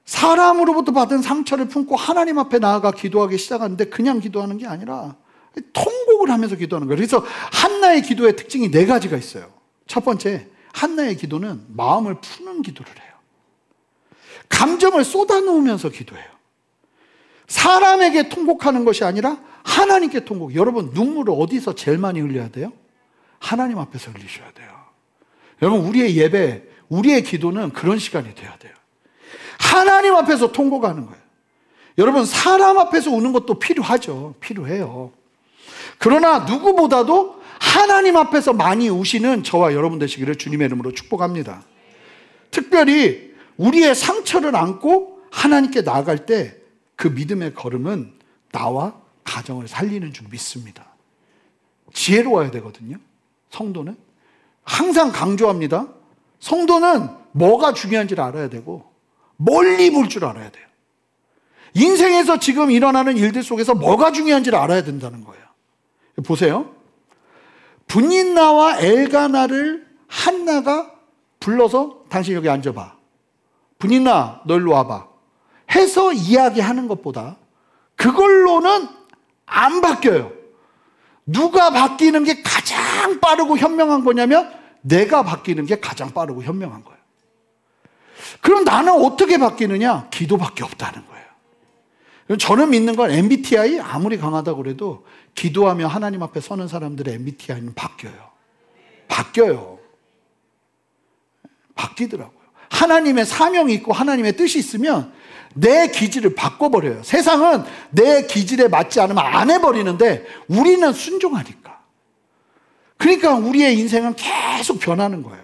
사람으로부터 받은 상처를 품고 하나님 앞에 나아가 기도하기 시작하는데 그냥 기도하는 게 아니라 통곡을 하면서 기도하는 거예요. 그래서 한나의 기도의 특징이 4가지가 있어요. 첫 번째, 한나의 기도는 마음을 푸는 기도를 해요. 감정을 쏟아놓으면서 기도해요. 사람에게 통곡하는 것이 아니라 하나님께 통곡. 여러분, 눈물을 어디서 제일 많이 흘려야 돼요? 하나님 앞에서 흘리셔야 돼요. 여러분, 우리의 예배, 우리의 기도는 그런 시간이 돼야 돼요. 하나님 앞에서 통곡하는 거예요. 여러분, 사람 앞에서 우는 것도 필요하죠. 필요해요. 그러나 누구보다도 하나님 앞에서 많이 우시는 저와 여러분 되시기를 주님의 이름으로 축복합니다. 특별히 우리의 상처를 안고 하나님께 나아갈 때 그 믿음의 걸음은 나와 가정을 살리는 줄 믿습니다. 지혜로워야 되거든요. 성도는 항상 강조합니다. 성도는 뭐가 중요한지를 알아야 되고 멀리 볼 줄 알아야 돼요. 인생에서 지금 일어나는 일들 속에서 뭐가 중요한지를 알아야 된다는 거예요. 보세요. 분인나와 엘가나를 한나가 불러서 당신 여기 앉아봐. 분인나, 너 일로 와봐. 해서 이야기하는 것보다 그걸로는 안 바뀌어요. 누가 바뀌는 게 가장 빠르고 현명한 거냐면 내가 바뀌는 게 가장 빠르고 현명한 거예요. 그럼 나는 어떻게 바뀌느냐? 기도밖에 없다는 거예요. 저는 믿는 건 MBTI 아무리 강하다고 그래도 기도하며 하나님 앞에 서는 사람들의 MBTI는 바뀌어요. 바뀌더라고요. 하나님의 사명이 있고 하나님의 뜻이 있으면 내 기질을 바꿔버려요. 세상은 내 기질에 맞지 않으면 안 해버리는데 우리는 순종하니까. 그러니까 우리의 인생은 계속 변하는 거예요.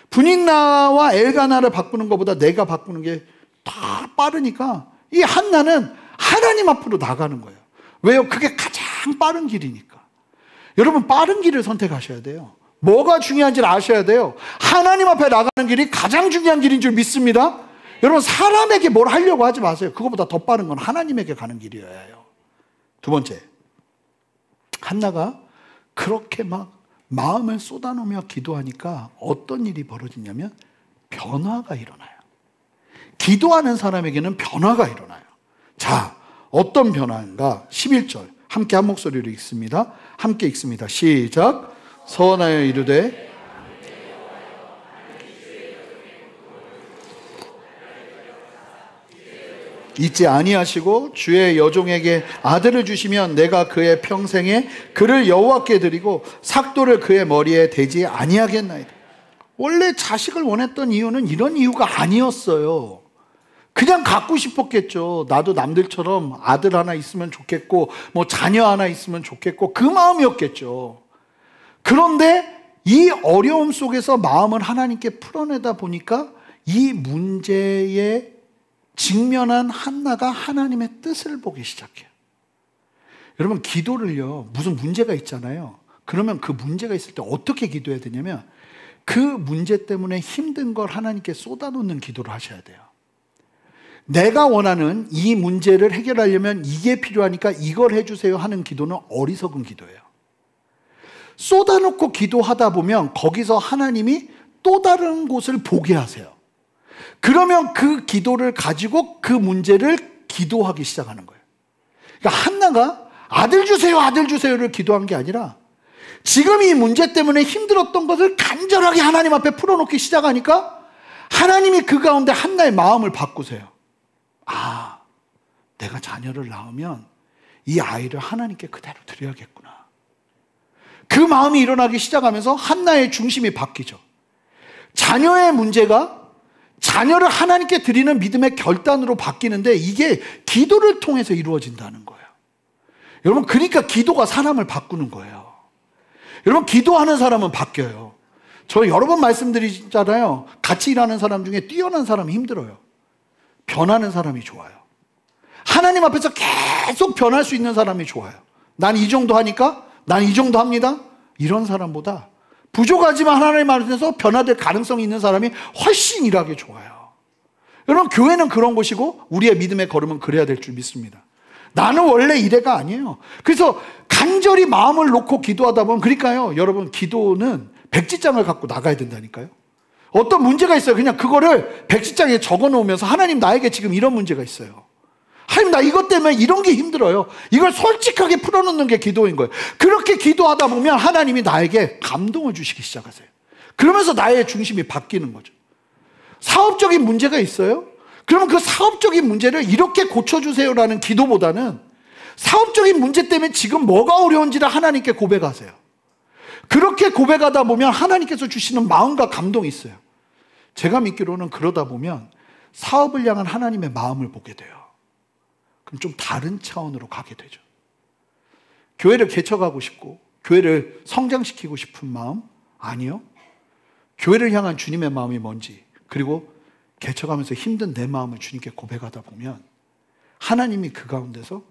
브닉나와 엘가나를 바꾸는 것보다 내가 바꾸는 게 더 빠르니까 이 한나는 하나님 앞으로 나가는 거예요. 왜요? 그게 가장 빠른 길이니까. 여러분, 빠른 길을 선택하셔야 돼요. 뭐가 중요한지를 아셔야 돼요. 하나님 앞에 나가는 길이 가장 중요한 길인 줄 믿습니다. 여러분, 사람에게 뭘 하려고 하지 마세요. 그거보다 더 빠른 건 하나님에게 가는 길이어야 해요. 두 번째, 한나가 그렇게 막 마음을 쏟아놓으며 기도하니까 어떤 일이 벌어지냐면 변화가 일어나요. 기도하는 사람에게는 변화가 일어나요. 자, 어떤 변화인가? 11절 함께 한 목소리로 읽습니다. 함께 읽습니다. 시작. 서원하여 이르되 잊지 아니하시고 주의 여종에게 아들을 주시면 내가 그의 평생에 그를 여호와께 드리고 삭도를 그의 머리에 대지 아니하겠나이다. 원래 자식을 원했던 이유는 이런 이유가 아니었어요. 그냥 갖고 싶었겠죠. 나도 남들처럼 아들 하나 있으면 좋겠고 뭐 자녀 하나 있으면 좋겠고 그 마음이었겠죠. 그런데 이 어려움 속에서 마음을 하나님께 풀어내다 보니까 이 문제에 직면한 한나가 하나님의 뜻을 보기 시작해요. 여러분, 기도를요, 무슨 문제가 있잖아요. 그러면 그 문제가 있을 때 어떻게 기도해야 되냐면 그 문제 때문에 힘든 걸 하나님께 쏟아놓는 기도를 하셔야 돼요. 내가 원하는 이 문제를 해결하려면 이게 필요하니까 이걸 해주세요 하는 기도는 어리석은 기도예요. 쏟아놓고 기도하다 보면 거기서 하나님이 또 다른 곳을 보게 하세요. 그러면 그 기도를 가지고 그 문제를 기도하기 시작하는 거예요. 그러니까 한나가 아들 주세요, 아들 주세요를 기도한 게 아니라 지금 이 문제 때문에 힘들었던 것을 간절하게 하나님 앞에 풀어놓기 시작하니까 하나님이 그 가운데 한나의 마음을 바꾸세요. 아, 내가 자녀를 낳으면 이 아이를 하나님께 그대로 드려야겠구나. 그 마음이 일어나기 시작하면서 한나의 중심이 바뀌죠. 자녀의 문제가 자녀를 하나님께 드리는 믿음의 결단으로 바뀌는데 이게 기도를 통해서 이루어진다는 거예요. 여러분, 그러니까 기도가 사람을 바꾸는 거예요. 여러분, 기도하는 사람은 바뀌어요. 저 여러 번 말씀드리잖아요. 같이 일하는 사람 중에 뛰어난 사람이 힘들어요. 변하는 사람이 좋아요. 하나님 앞에서 계속 변할 수 있는 사람이 좋아요. 난 이 정도 하니까 난 이 정도 합니다. 이런 사람보다 부족하지만 하나님 앞에서 변화될 가능성이 있는 사람이 훨씬 일하기 좋아요. 여러분, 교회는 그런 곳이고 우리의 믿음의 걸음은 그래야 될 줄 믿습니다. 나는 원래 이래가 아니에요. 그래서 간절히 마음을 놓고 기도하다 보면, 그러니까요, 여러분, 기도는 백지장을 갖고 나가야 된다니까요. 어떤 문제가 있어요. 그냥 그거를 백지장에 적어 놓으면서 하나님, 나에게 지금 이런 문제가 있어요. 하나님, 나 이것 때문에 이런 게 힘들어요. 이걸 솔직하게 풀어놓는 게 기도인 거예요. 그렇게 기도하다 보면 하나님이 나에게 감동을 주시기 시작하세요. 그러면서 나의 중심이 바뀌는 거죠. 사업적인 문제가 있어요? 그러면 그 사업적인 문제를 이렇게 고쳐주세요라는 기도보다는 사업적인 문제 때문에 지금 뭐가 어려운지를 하나님께 고백하세요. 그렇게 고백하다 보면 하나님께서 주시는 마음과 감동이 있어요. 제가 믿기로는 그러다 보면 사업을 향한 하나님의 마음을 보게 돼요. 그럼 좀 다른 차원으로 가게 되죠. 교회를 개척하고 싶고 교회를 성장시키고 싶은 마음? 아니요. 교회를 향한 주님의 마음이 뭔지, 그리고 개척하면서 힘든 내 마음을 주님께 고백하다 보면 하나님이 그 가운데서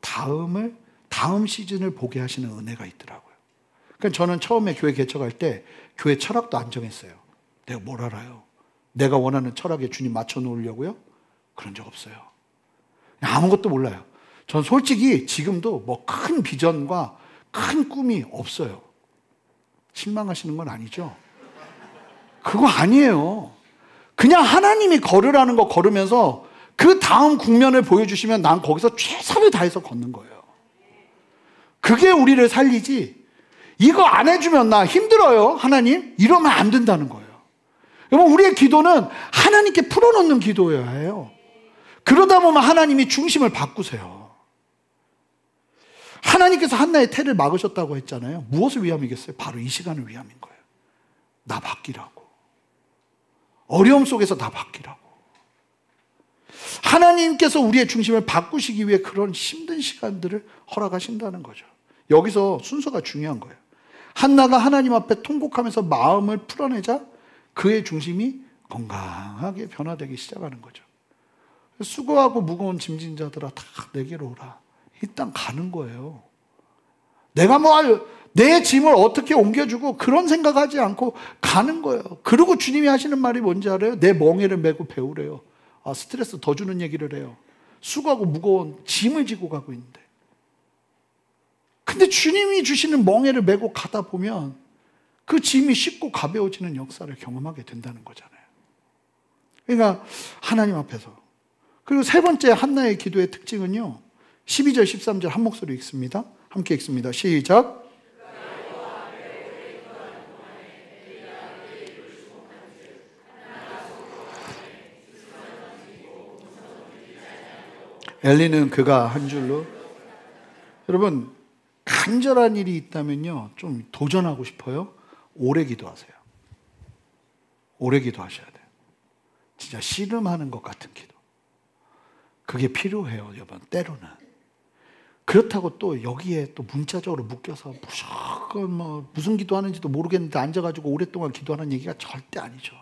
다음 시즌을 보게 하시는 은혜가 있더라고요. 그러니까 저는 처음에 교회 개척할 때 교회 철학도 안 정했어요. 내가 뭘 알아요? 내가 원하는 철학에 주님 맞춰 놓으려고요? 그런 적 없어요. 아무것도 몰라요. 전 솔직히 지금도 뭐 큰 비전과 큰 꿈이 없어요. 실망하시는 건 아니죠? 그거 아니에요. 그냥 하나님이 걸으라는 거 걸으면서 그 다음 국면을 보여주시면 난 거기서 최선을 다해서 걷는 거예요. 그게 우리를 살리지, 이거 안 해주면 나 힘들어요, 하나님. 이러면 안 된다는 거예요. 여러분, 우리의 기도는 하나님께 풀어놓는 기도여야 해요. 그러다 보면 하나님이 중심을 바꾸세요. 하나님께서 한나의 태를 막으셨다고 했잖아요. 무엇을 위함이겠어요? 바로 이 시간을 위함인 거예요. 나 바뀌라고. 어려움 속에서 나 바뀌라고. 하나님께서 우리의 중심을 바꾸시기 위해 그런 힘든 시간들을 허락하신다는 거죠. 여기서 순서가 중요한 거예요. 한나가 하나님 앞에 통곡하면서 마음을 풀어내자 그의 중심이 건강하게 변화되기 시작하는 거죠. 수고하고 무거운 짐진 자들아 다 내게로 오라. 일단 가는 거예요. 내가 내 짐을 어떻게 옮겨주고 그런 생각하지 않고 가는 거예요. 그리고 주님이 하시는 말이 뭔지 알아요? 내 멍에를 메고 배우래요. 스트레스 더 주는 얘기를 해요. 수고하고 무거운 짐을 지고 가고 있는데. 근데 주님이 주시는 멍에를 메고 가다 보면 그 짐이 쉽고 가벼워지는 역사를 경험하게 된다는 거잖아요. 그러니까 하나님 앞에서. 그리고 세 번째 한나의 기도의 특징은요, 12절 13절 한 목소리 읽습니다. 함께 읽습니다. 시작. 엘리는 그가 한 줄로. 여러분, 간절한 일이 있다면요, 좀 도전하고 싶어요? 오래 기도하세요. 오래 기도하셔야 돼요. 진짜 씨름하는 것 같은 기도. 그게 필요해요, 여러분. 때로는. 그렇다고 또 여기에 또 문자적으로 묶여서 무조건 무슨 기도하는지도 모르겠는데 앉아가지고 오랫동안 기도하는 얘기가 절대 아니죠.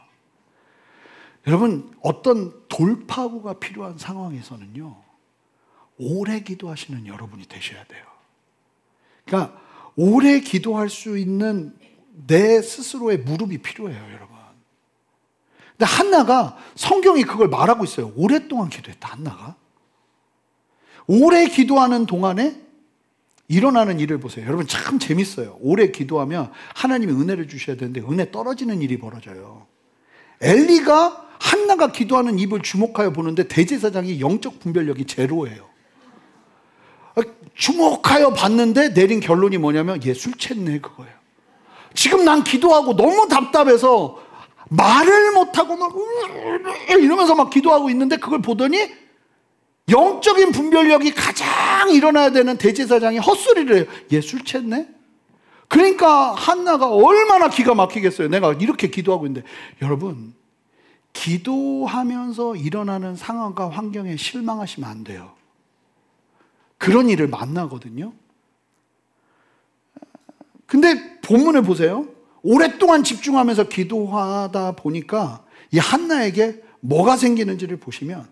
여러분, 어떤 돌파구가 필요한 상황에서는요, 오래 기도하시는 여러분이 되셔야 돼요. 그러니까 오래 기도할 수 있는 내 스스로의 무릎이 필요해요, 여러분. 근데 한나가, 성경이 그걸 말하고 있어요. 오랫동안 기도했다, 한나가. 오래 기도하는 동안에 일어나는 일을 보세요. 여러분, 참 재밌어요. 오래 기도하면 하나님이 은혜를 주셔야 되는데 은혜 떨어지는 일이 벌어져요. 엘리가 한나가 기도하는 입을 주목하여 보는데 대제사장이 영적 분별력이 제로예요. 주목하여 봤는데 내린 결론이 뭐냐면, 얘 술 챘네, 그거예요. 지금 난 기도하고 너무 답답해서 말을 못하고 막 이러면서 막 기도하고 있는데, 그걸 보더니 영적인 분별력이 가장 일어나야 되는 대제사장이 헛소리를 해요. 얘 술 챘네? 그러니까 한나가 얼마나 기가 막히겠어요. 내가 이렇게 기도하고 있는데. 여러분, 기도하면서 일어나는 상황과 환경에 실망하시면 안 돼요. 그런 일을 만나거든요. 근데 본문을 보세요. 오랫동안 집중하면서 기도하다 보니까 이 한나에게 뭐가 생기는지를 보시면,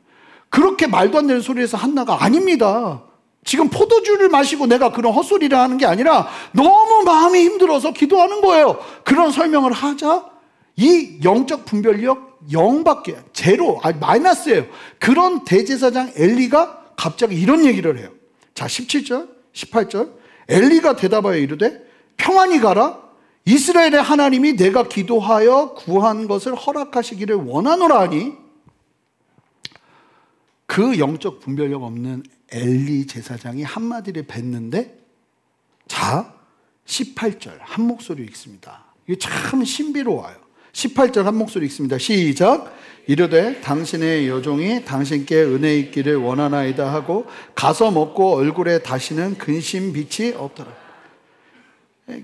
그렇게 말도 안 되는 소리에서 한나가, 아닙니다, 지금 포도주를 마시고 내가 그런 헛소리를 하는 게 아니라 너무 마음이 힘들어서 기도하는 거예요. 그런 설명을 하자 이 영적 분별력 0밖에, 제로, 마이너스예요. 그런 대제사장 엘리가 갑자기 이런 얘기를 해요. 자, 17절 18절. 엘리가 대답하여 이르되 평안히 가라. 이스라엘의 하나님이 내가 기도하여 구한 것을 허락하시기를 원하노라 하니, 그 영적 분별력 없는 엘리 제사장이 한마디를 뱉는데, 자, 18절 한 목소리 읽습니다. 이게 참 신비로워요. 18절 한 목소리 읽습니다. 시작. 이르되 당신의 여종이 당신께 은혜 있기를 원하나이다 하고 가서 먹고 얼굴에 다시는 근심 빛이 없더라.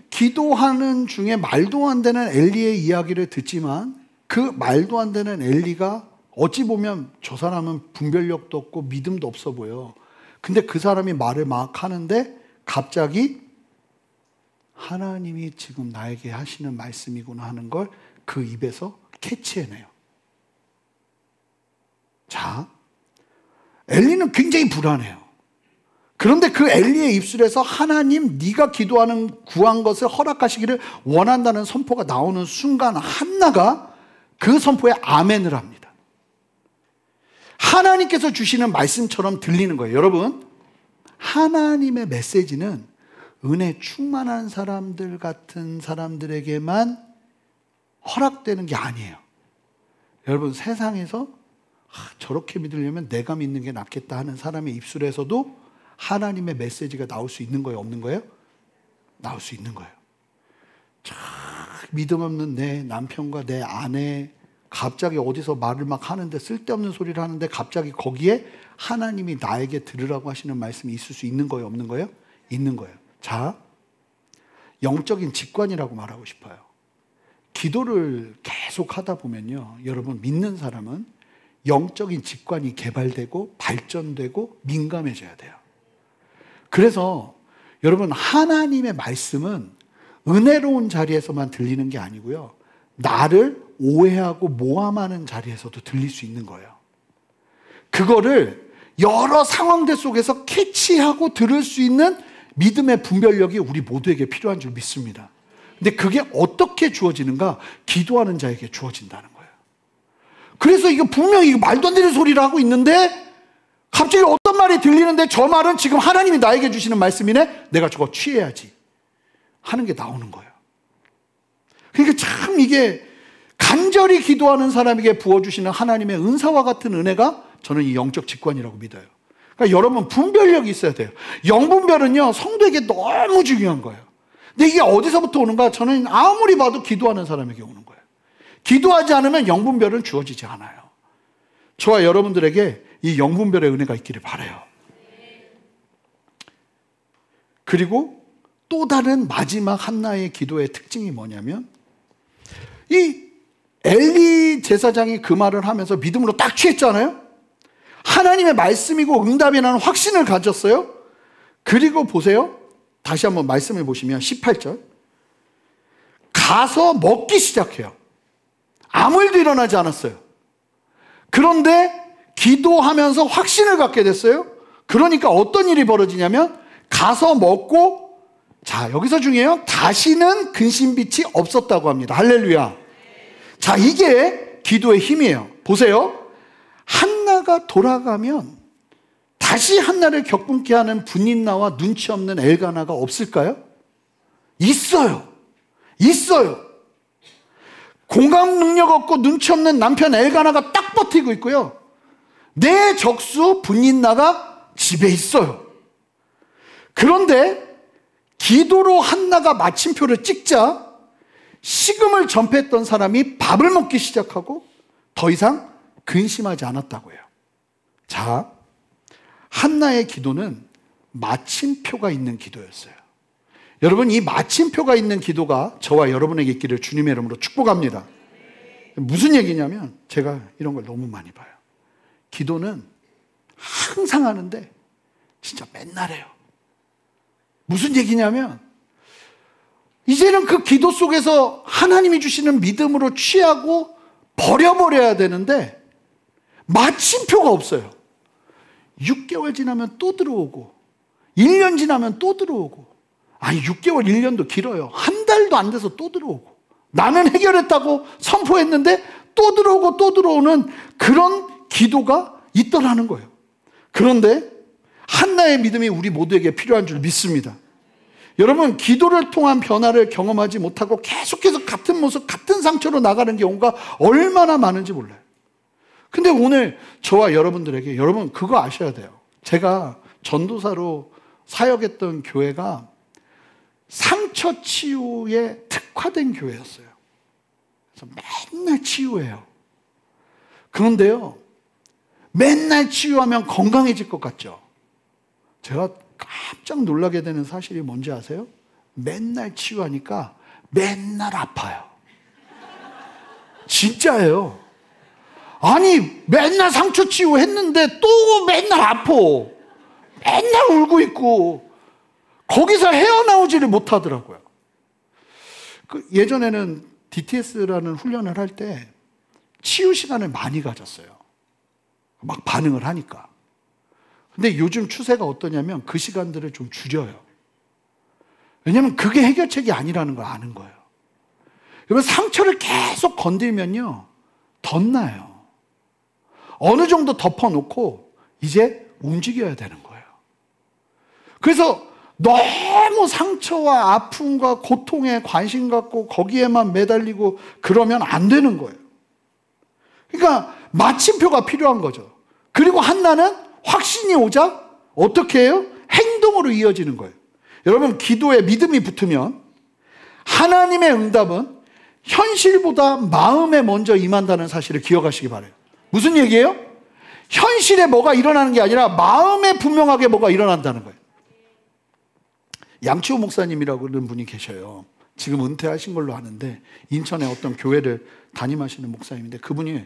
기도하는 중에 말도 안 되는 엘리의 이야기를 듣지만, 그 말도 안 되는 엘리가 어찌 보면 저 사람은 분별력도 없고 믿음도 없어 보여. 근데 그 사람이 말을 막 하는데 갑자기 하나님이 지금 나에게 하시는 말씀이구나 하는 걸 그 입에서 캐치해내요. 자, 엘리는 굉장히 불안해요. 그런데 그 엘리의 입술에서 하나님, 네가 기도하는 구한 것을 허락하시기를 원한다는 선포가 나오는 순간 한나가 그 선포에 아멘을 합니다. 하나님께서 주시는 말씀처럼 들리는 거예요. 여러분, 하나님의 메시지는 은혜 충만한 사람들 같은 사람들에게만 허락되는 게 아니에요. 여러분, 세상에서 저렇게 믿으려면 내가 믿는 게 낫겠다 하는 사람의 입술에서도 하나님의 메시지가 나올 수 있는 거예요? 없는 거예요? 나올 수 있는 거예요. 믿음 없는 내 남편과 내 아내 갑자기 어디서 말을 막 하는데 쓸데없는 소리를 하는데 갑자기 거기에 하나님이 나에게 들으라고 하시는 말씀이 있을 수 있는 거예요? 없는 거예요? 있는 거예요. 자, 영적인 직관이라고 말하고 싶어요. 기도를 계속 하다 보면요, 여러분, 믿는 사람은 영적인 직관이 개발되고 발전되고 민감해져야 돼요. 그래서 여러분, 하나님의 말씀은 은혜로운 자리에서만 들리는 게 아니고요, 나를 오해하고 모함하는 자리에서도 들릴 수 있는 거예요. 그거를 여러 상황들 속에서 캐치하고 들을 수 있는 믿음의 분별력이 우리 모두에게 필요한 줄 믿습니다. 근데 그게 어떻게 주어지는가? 기도하는 자에게 주어진다는 거예요. 그래서 이거 분명히 말도 안 되는 소리를 하고 있는데 갑자기 어떤 말이 들리는데 저 말은 지금 하나님이 나에게 주시는 말씀이네? 내가 저거 취해야지 하는 게 나오는 거예요. 그러니까 참 이게 간절히 기도하는 사람에게 부어주시는 하나님의 은사와 같은 은혜가 저는 이 영적 직관이라고 믿어요. 그러니까 여러분, 분별력이 있어야 돼요. 영분별은요, 성도에게 너무 중요한 거예요. 근데 이게 어디서부터 오는가? 저는 아무리 봐도 기도하는 사람에게 오는 거예요. 기도하지 않으면 영분별은 주어지지 않아요. 저와 여러분들에게 이 영분별의 은혜가 있기를 바라요. 그리고 또 다른 마지막 한나의 기도의 특징이 뭐냐면, 이 엘리 제사장이 그 말을 하면서 믿음으로 딱 취했잖아요. 하나님의 말씀이고 응답이라는 확신을 가졌어요. 그리고 보세요, 다시 한번 말씀을 보시면 18절, 가서 먹기 시작해요. 아무 일도 일어나지 않았어요. 그런데 기도하면서 확신을 갖게 됐어요. 그러니까 어떤 일이 벌어지냐면, 가서 먹고, 자, 여기서 중요해요. 다시는 근심빛이 없었다고 합니다. 할렐루야. 자, 이게 기도의 힘이에요. 보세요. 한나가 돌아가면 다시 한나를 격분케 하는 분인나와 눈치 없는 엘가나가 없을까요? 있어요. 있어요. 공감 능력 없고 눈치 없는 남편 엘가나가 딱 버티고 있고요, 내 적수 분인나가 집에 있어요. 그런데 기도로 한나가 마침표를 찍자 식음을 전폐했던 사람이 밥을 먹기 시작하고 더 이상 근심하지 않았다고 해요. 자, 한나의 기도는 마침표가 있는 기도였어요. 여러분, 이 마침표가 있는 기도가 저와 여러분에게 있기를 주님의 이름으로 축복합니다. 무슨 얘기냐면, 제가 이런 걸 너무 많이 봐요. 기도는 항상 하는데 진짜 맨날 해요. 무슨 얘기냐면, 이제는 그 기도 속에서 하나님이 주시는 믿음으로 취하고 버려버려야 되는데 마침표가 없어요. 6개월 지나면 또 들어오고 1년 지나면 또 들어오고, 아니 6개월 1년도 길어요. 한 달도 안 돼서 또 들어오고, 나는 해결했다고 선포했는데 또 들어오고 또 들어오는 그런 기도가 있더라는 거예요. 그런데 한나의 믿음이 우리 모두에게 필요한 줄 믿습니다. 여러분, 기도를 통한 변화를 경험하지 못하고 계속해서 같은 모습, 같은 상처로 나가는 경우가 얼마나 많은지 몰라요. 근데 오늘 저와 여러분들에게, 여러분 그거 아셔야 돼요. 제가 전도사로 사역했던 교회가 상처 치유에 특화된 교회였어요. 그래서 맨날 치유해요. 그런데요, 맨날 치유하면 건강해질 것 같죠? 제가 깜짝 놀라게 되는 사실이 뭔지 아세요? 맨날 치유하니까 맨날 아파요. 진짜예요. 아니, 맨날 상처 치유했는데 또 맨날 아파. 맨날 울고 있고 거기서 헤어나오지를 못하더라고요. 예전에는 DTS라는 훈련을 할 때 치유 시간을 많이 가졌어요. 막 반응을 하니까. 근데 요즘 추세가 어떠냐면 그 시간들을 좀 줄여요. 왜냐하면 그게 해결책이 아니라는 걸 아는 거예요. 여러분, 상처를 계속 건들면요, 덧나요. 어느 정도 덮어놓고 이제 움직여야 되는 거예요. 그래서 너무 상처와 아픔과 고통에 관심 갖고 거기에만 매달리고 그러면 안 되는 거예요. 그러니까 마침표가 필요한 거죠. 그리고 한나는 확신이 오자 어떻게 해요? 행동으로 이어지는 거예요. 여러분, 기도에 믿음이 붙으면 하나님의 응답은 현실보다 마음에 먼저 임한다는 사실을 기억하시기 바라요. 무슨 얘기예요? 현실에 뭐가 일어나는 게 아니라 마음에 분명하게 뭐가 일어난다는 거예요. 양치호 목사님이라고 그러는 분이 계셔요. 지금 은퇴하신 걸로 아는데 인천에 어떤 교회를 담임하시는 목사님인데 그분이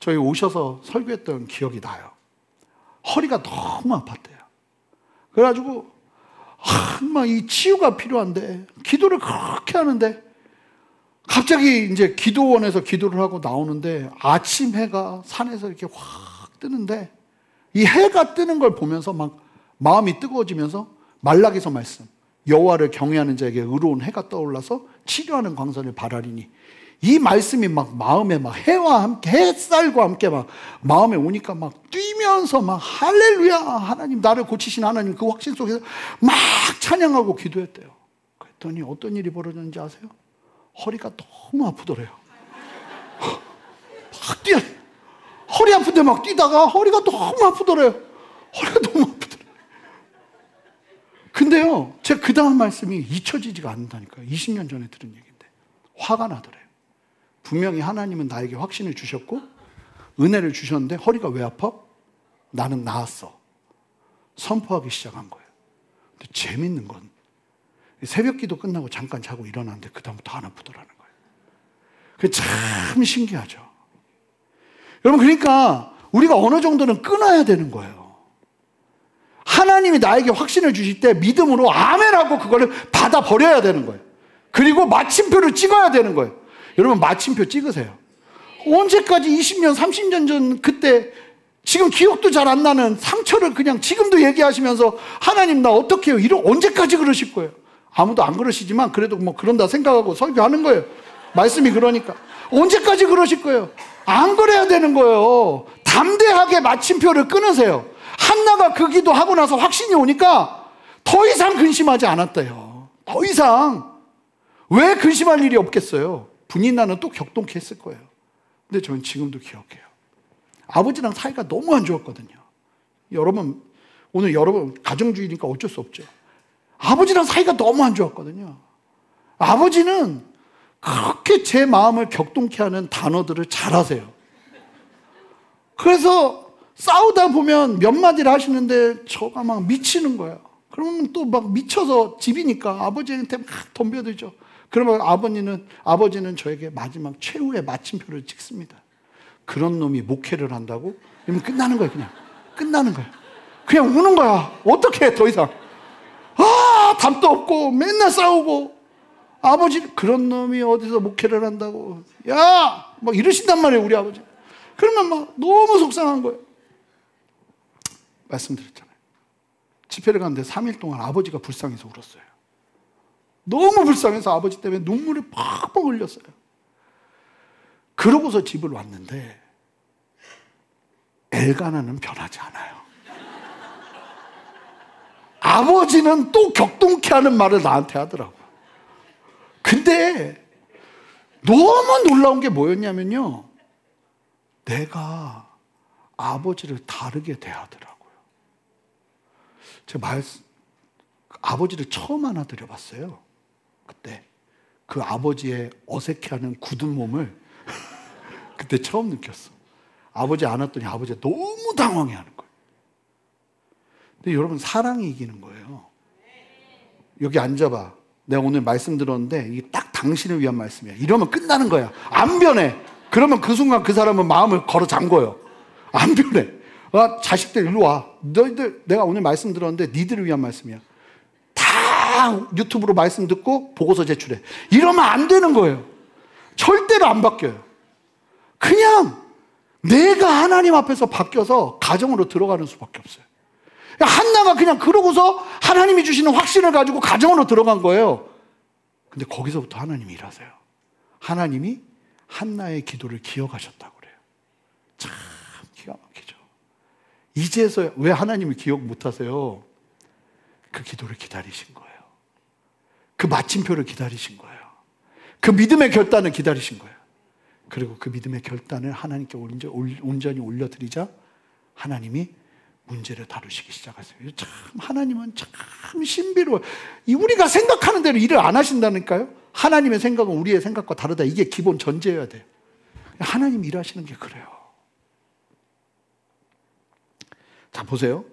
저희 오셔서 설교했던 기억이 나요. 허리가 너무 아팠대요. 그래가지고 막 이 치유가 필요한데 기도를 그렇게 하는데 갑자기 이제 기도원에서 기도를 하고 나오는데 아침 해가 산에서 이렇게 확 뜨는데 이 해가 뜨는 걸 보면서 막 마음이 뜨거워지면서 말라기서 말씀, 여호와를 경외하는 자에게 의로운 해가 떠올라서 치료하는 광선을 바라리니, 이 말씀이 막 마음에 막 해와 함께, 햇살과 함께 막 마음에 오니까 막 뛰면서 막 할렐루야, 하나님 나를 고치신 하나님, 그 확신 속에서 막 찬양하고 기도했대요. 그랬더니 어떤 일이 벌어졌는지 아세요? 허리가 너무 아프더래요. 막 뛰어, 허리 아픈데 막 뛰다가 허리가 너무 아프더래요. 허리가 너무 아프더래요. 근데요, 제가 그 다음 말씀이 잊혀지지가 않는다니까요. 20년 전에 들은 얘기인데 화가 나더래요. 분명히 하나님은 나에게 확신을 주셨고 은혜를 주셨는데 허리가 왜 아파? 나는 나았어. 선포하기 시작한 거예요. 근데 재밌는 건 새벽 기도 끝나고 잠깐 자고 일어났는데 그 다음부터 안 아프더라는 거예요. 그게 참 신기하죠. 여러분, 그러니까 우리가 어느 정도는 끊어야 되는 거예요. 하나님이 나에게 확신을 주실 때 믿음으로 아멘하고 그거를 받아버려야 되는 거예요. 그리고 마침표를 찍어야 되는 거예요. 여러분, 마침표 찍으세요. 언제까지 20년, 30년 전 그때 지금 기억도 잘 안 나는 상처를 그냥 지금도 얘기하시면서 하나님 나 어떻게 해요? 언제까지 그러실 거예요? 아무도 안 그러시지만 그래도 뭐 그런다 생각하고 설교하는 거예요. 말씀이 그러니까. 언제까지 그러실 거예요? 안 그래야 되는 거예요. 담대하게 마침표를 끊으세요. 한나가 그 기도하고 나서 확신이 오니까 더 이상 근심하지 않았대요. 더 이상. 왜 근심할 일이 없겠어요? 분인나는 또 격동케 했을 거예요. 근데 저는 지금도 기억해요. 아버지랑 사이가 너무 안 좋았거든요. 여러분, 오늘 여러분 가정주의니까 어쩔 수 없죠. 아버지랑 사이가 너무 안 좋았거든요. 아버지는 그렇게 제 마음을 격동케 하는 단어들을 잘하세요. 그래서 싸우다 보면 몇 마디를 하시는데 저가 막 미치는 거예요. 그러면 또 막 미쳐서 집이니까 아버지한테 막 덤벼들죠. 그러면 아버지는 저에게 마지막 최후의 마침표를 찍습니다. 그런 놈이 목회를 한다고? 그러면 끝나는 거예요. 그냥 끝나는 거예요. 그냥 우는 거야. 어떻게 해, 더 이상. 답도 없고 맨날 싸우고. 아버지, 그런 놈이 어디서 목회를 한다고, 야! 막 이러신단 말이에요, 우리 아버지. 그러면 막 너무 속상한 거예요. 말씀드렸잖아요. 집회를 갔는데 3일 동안 아버지가 불쌍해서 울었어요. 너무 불쌍해서 아버지 때문에 눈물을 팍팍 흘렸어요. 그러고서 집을 왔는데 엘가나는 변하지 않아요. 아버지는 또 격동케 하는 말을 나한테 하더라고요. 근데 너무 놀라운 게 뭐였냐면요, 내가 아버지를 다르게 대하더라고요. 제가 아버지를 처음 하나 드려봤어요. 그때 그 아버지의 어색해하는 굳은 몸을 그때 처음 느꼈어. 아버지 안았더니 아버지가 너무 당황해하는 거예요. 근데 여러분, 사랑이 이기는 거예요. 여기 앉아봐. 내가 오늘 말씀 들었는데 이게 딱 당신을 위한 말씀이야. 이러면 끝나는 거야. 안 변해. 그러면 그 순간 그 사람은 마음을 걸어 잠궈요. 안 변해. 자식들 일로 와. 너희들, 내가 오늘 말씀 들었는데 니들을 위한 말씀이야. 다 유튜브로 말씀 듣고 보고서 제출해. 이러면 안 되는 거예요. 절대로 안 바뀌어요. 그냥 내가 하나님 앞에서 바뀌어서 가정으로 들어가는 수밖에 없어요. 한나가 그냥 그러고서 하나님이 주시는 확신을 가지고 가정으로 들어간 거예요. 근데 거기서부터 하나님이 일하세요. 하나님이 한나의 기도를 기억하셨다고 그래요. 참 기가 막히죠. 이제서야. 왜 하나님이 기억 못하세요? 그 기도를 기다리신 거예요. 그 마침표를 기다리신 거예요. 그 믿음의 결단을 기다리신 거예요. 그리고 그 믿음의 결단을 하나님께 온전히 올려드리자 하나님이 문제를 다루시기 시작하세요. 참 하나님은 참 신비로워요. 우리가 생각하는 대로 일을 안 하신다니까요. 하나님의 생각은 우리의 생각과 다르다. 이게 기본 전제여야 돼요. 하나님 일하시는 게 그래요. 자, 보세요.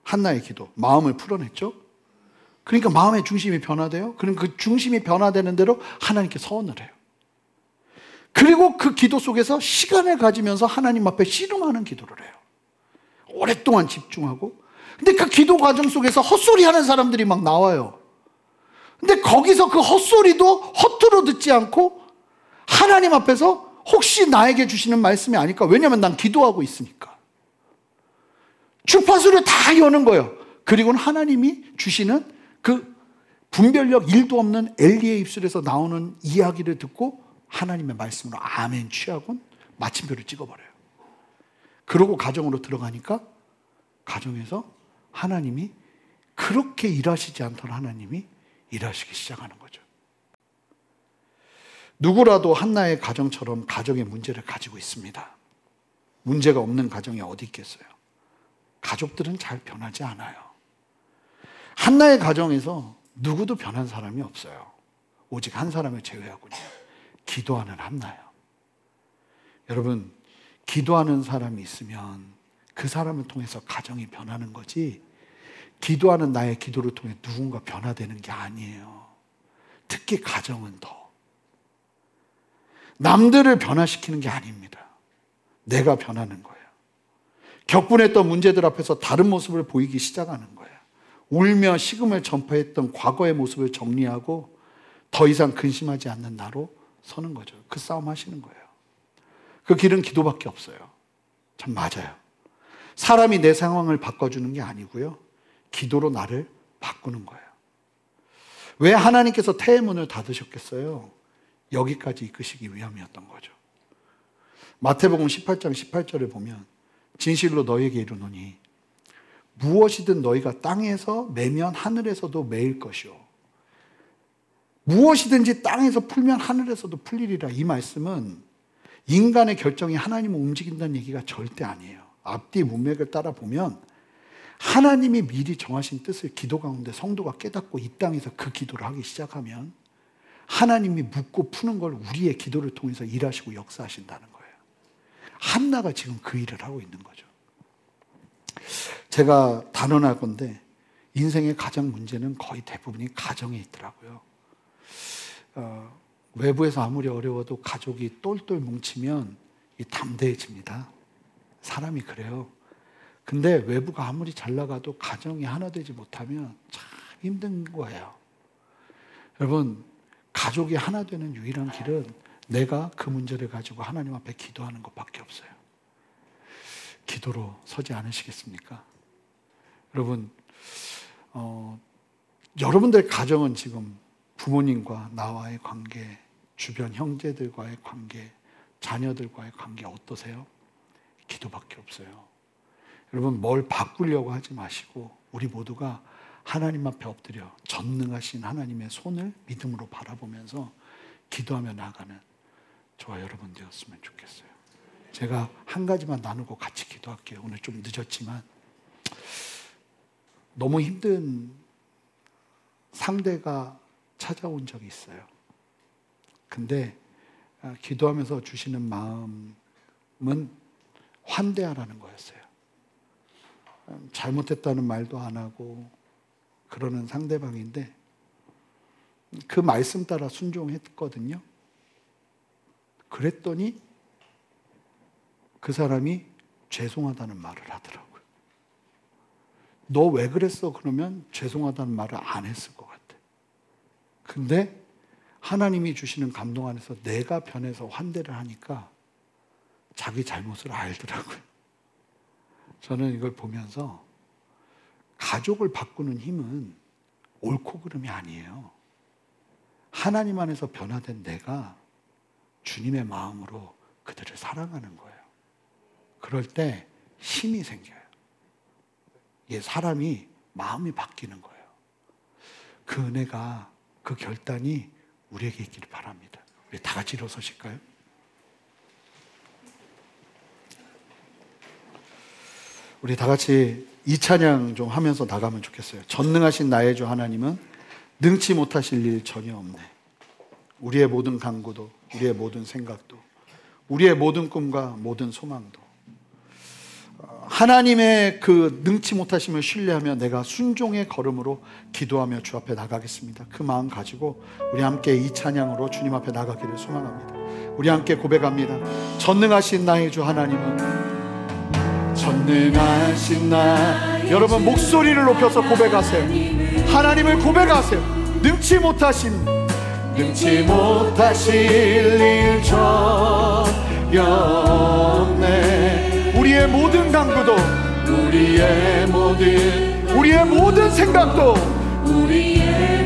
한나의 기도, 마음을 풀어냈죠. 그러니까 마음의 중심이 변화돼요. 그럼 그 중심이 변화되는 대로 하나님께 서원을 해요. 그리고 그 기도 속에서 시간을 가지면서 하나님 앞에 씨름하는 기도를 해요. 오랫동안 집중하고. 근데 그 기도 과정 속에서 헛소리 하는 사람들이 막 나와요. 근데 거기서 그 헛소리도 허투루 듣지 않고 하나님 앞에서 혹시 나에게 주시는 말씀이 아닐까? 왜냐하면 난 기도하고 있으니까. 주파수를 다 여는 거예요. 그리고는 하나님이 주시는 그 분별력 1도 없는 엘리의 입술에서 나오는 이야기를 듣고 하나님의 말씀으로 아멘 취하곤 마침표를 찍어버려요. 그러고 가정으로 들어가니까 가정에서 하나님이 그렇게 일하시지 않던 하나님이 일하시기 시작하는 거죠. 누구라도 한나의 가정처럼 가정의 문제를 가지고 있습니다. 문제가 없는 가정이 어디 있겠어요? 가족들은 잘 변하지 않아요. 한나의 가정에서 누구도 변한 사람이 없어요. 오직 한 사람을 제외하고요. 기도하는 한나요. 여러분, 기도하는 사람이 있으면 그 사람을 통해서 가정이 변하는 거지, 기도하는 나의 기도를 통해 누군가 변화되는 게 아니에요. 특히 가정은 더. 남들을 변화시키는 게 아닙니다. 내가 변하는 거예요. 격분했던 문제들 앞에서 다른 모습을 보이기 시작하는 거예요. 울며 식음을 전파했던 과거의 모습을 정리하고 더 이상 근심하지 않는 나로 서는 거죠. 그 싸움 하시는 거예요. 그 길은 기도밖에 없어요. 참 맞아요. 사람이 내 상황을 바꿔주는 게 아니고요. 기도로 나를 바꾸는 거예요. 왜 하나님께서 태의 문을 닫으셨겠어요? 여기까지 이끄시기 위함이었던 거죠. 마태복음 18장 18절을 보면 진실로 너희에게 이르노니 무엇이든 너희가 땅에서 매면 하늘에서도 매일 것이요. 무엇이든지 땅에서 풀면 하늘에서도 풀리리라. 이 말씀은 인간의 결정이 하나님을 움직인다는 얘기가 절대 아니에요. 앞뒤 문맥을 따라 보면 하나님이 미리 정하신 뜻을 기도 가운데 성도가 깨닫고 이 땅에서 그 기도를 하기 시작하면 하나님이 묻고 푸는 걸 우리의 기도를 통해서 일하시고 역사하신다는 거예요. 한나가 지금 그 일을 하고 있는 거죠. 제가 단언할 건데 인생의 가장 문제는 거의 대부분이 가정에 있더라고요. 외부에서 아무리 어려워도 가족이 똘똘 뭉치면 담대해집니다. 사람이 그래요. 근데 외부가 아무리 잘 나가도 가정이 하나 되지 못하면 참 힘든 거예요. 여러분, 가족이 하나 되는 유일한 길은 내가 그 문제를 가지고 하나님 앞에 기도하는 것밖에 없어요. 기도로 서지 않으시겠습니까? 여러분, 여러분들 가정은 지금 부모님과 나와의 관계, 주변 형제들과의 관계, 자녀들과의 관계 어떠세요? 기도밖에 없어요. 여러분, 뭘 바꾸려고 하지 마시고 우리 모두가 하나님 앞에 엎드려 전능하신 하나님의 손을 믿음으로 바라보면서 기도하며 나아가는 저와 여러분 되었으면 좋겠어요. 제가 한 가지만 나누고 같이 기도할게요. 오늘 좀 늦었지만 너무 힘든 상대가 찾아온 적이 있어요. 근데 기도하면서 주시는 마음은 환대하라는 거였어요. 잘못했다는 말도 안 하고 그러는 상대방인데 그 말씀 따라 순종했거든요. 그랬더니 그 사람이 죄송하다는 말을 하더라고요. 너 왜 그랬어? 그러면 죄송하다는 말을 안 했을 것 같아. 근데 하나님이 주시는 감동 안에서 내가 변해서 환대를 하니까 자기 잘못을 알더라고요. 저는 이걸 보면서 가족을 바꾸는 힘은 옳고 그름이 아니에요. 하나님 안에서 변화된 내가 주님의 마음으로 그들을 사랑하는 거예요. 그럴 때 힘이 생겨요. 사람이 마음이 바뀌는 거예요. 그 은혜가, 그 결단이 우리에게 있기를 바랍니다. 우리 다 같이 일어서실까요? 우리 다 같이 이 찬양 좀 하면서 나가면 좋겠어요. 전능하신 나의 주 하나님은 능치 못하실 일 전혀 없네. 우리의 모든 간구도, 우리의 모든 생각도, 우리의 모든 꿈과 모든 소망도 하나님의 그 능치 못하심을 신뢰하며 내가 순종의 걸음으로 기도하며 주 앞에 나가겠습니다. 그 마음 가지고 우리 함께 이 찬양으로 주님 앞에 나가기를 소망합니다. 우리 함께 고백합니다. 전능하신 나의 주 하나님은, 전능하신 나, 여러분 목소리를 높여서 고백하세요. 하나님을 고백하세요. 능치 못하실 일 전혀 없네. 우리의 모든 간구도, 우리의 모든 생각도, 우리의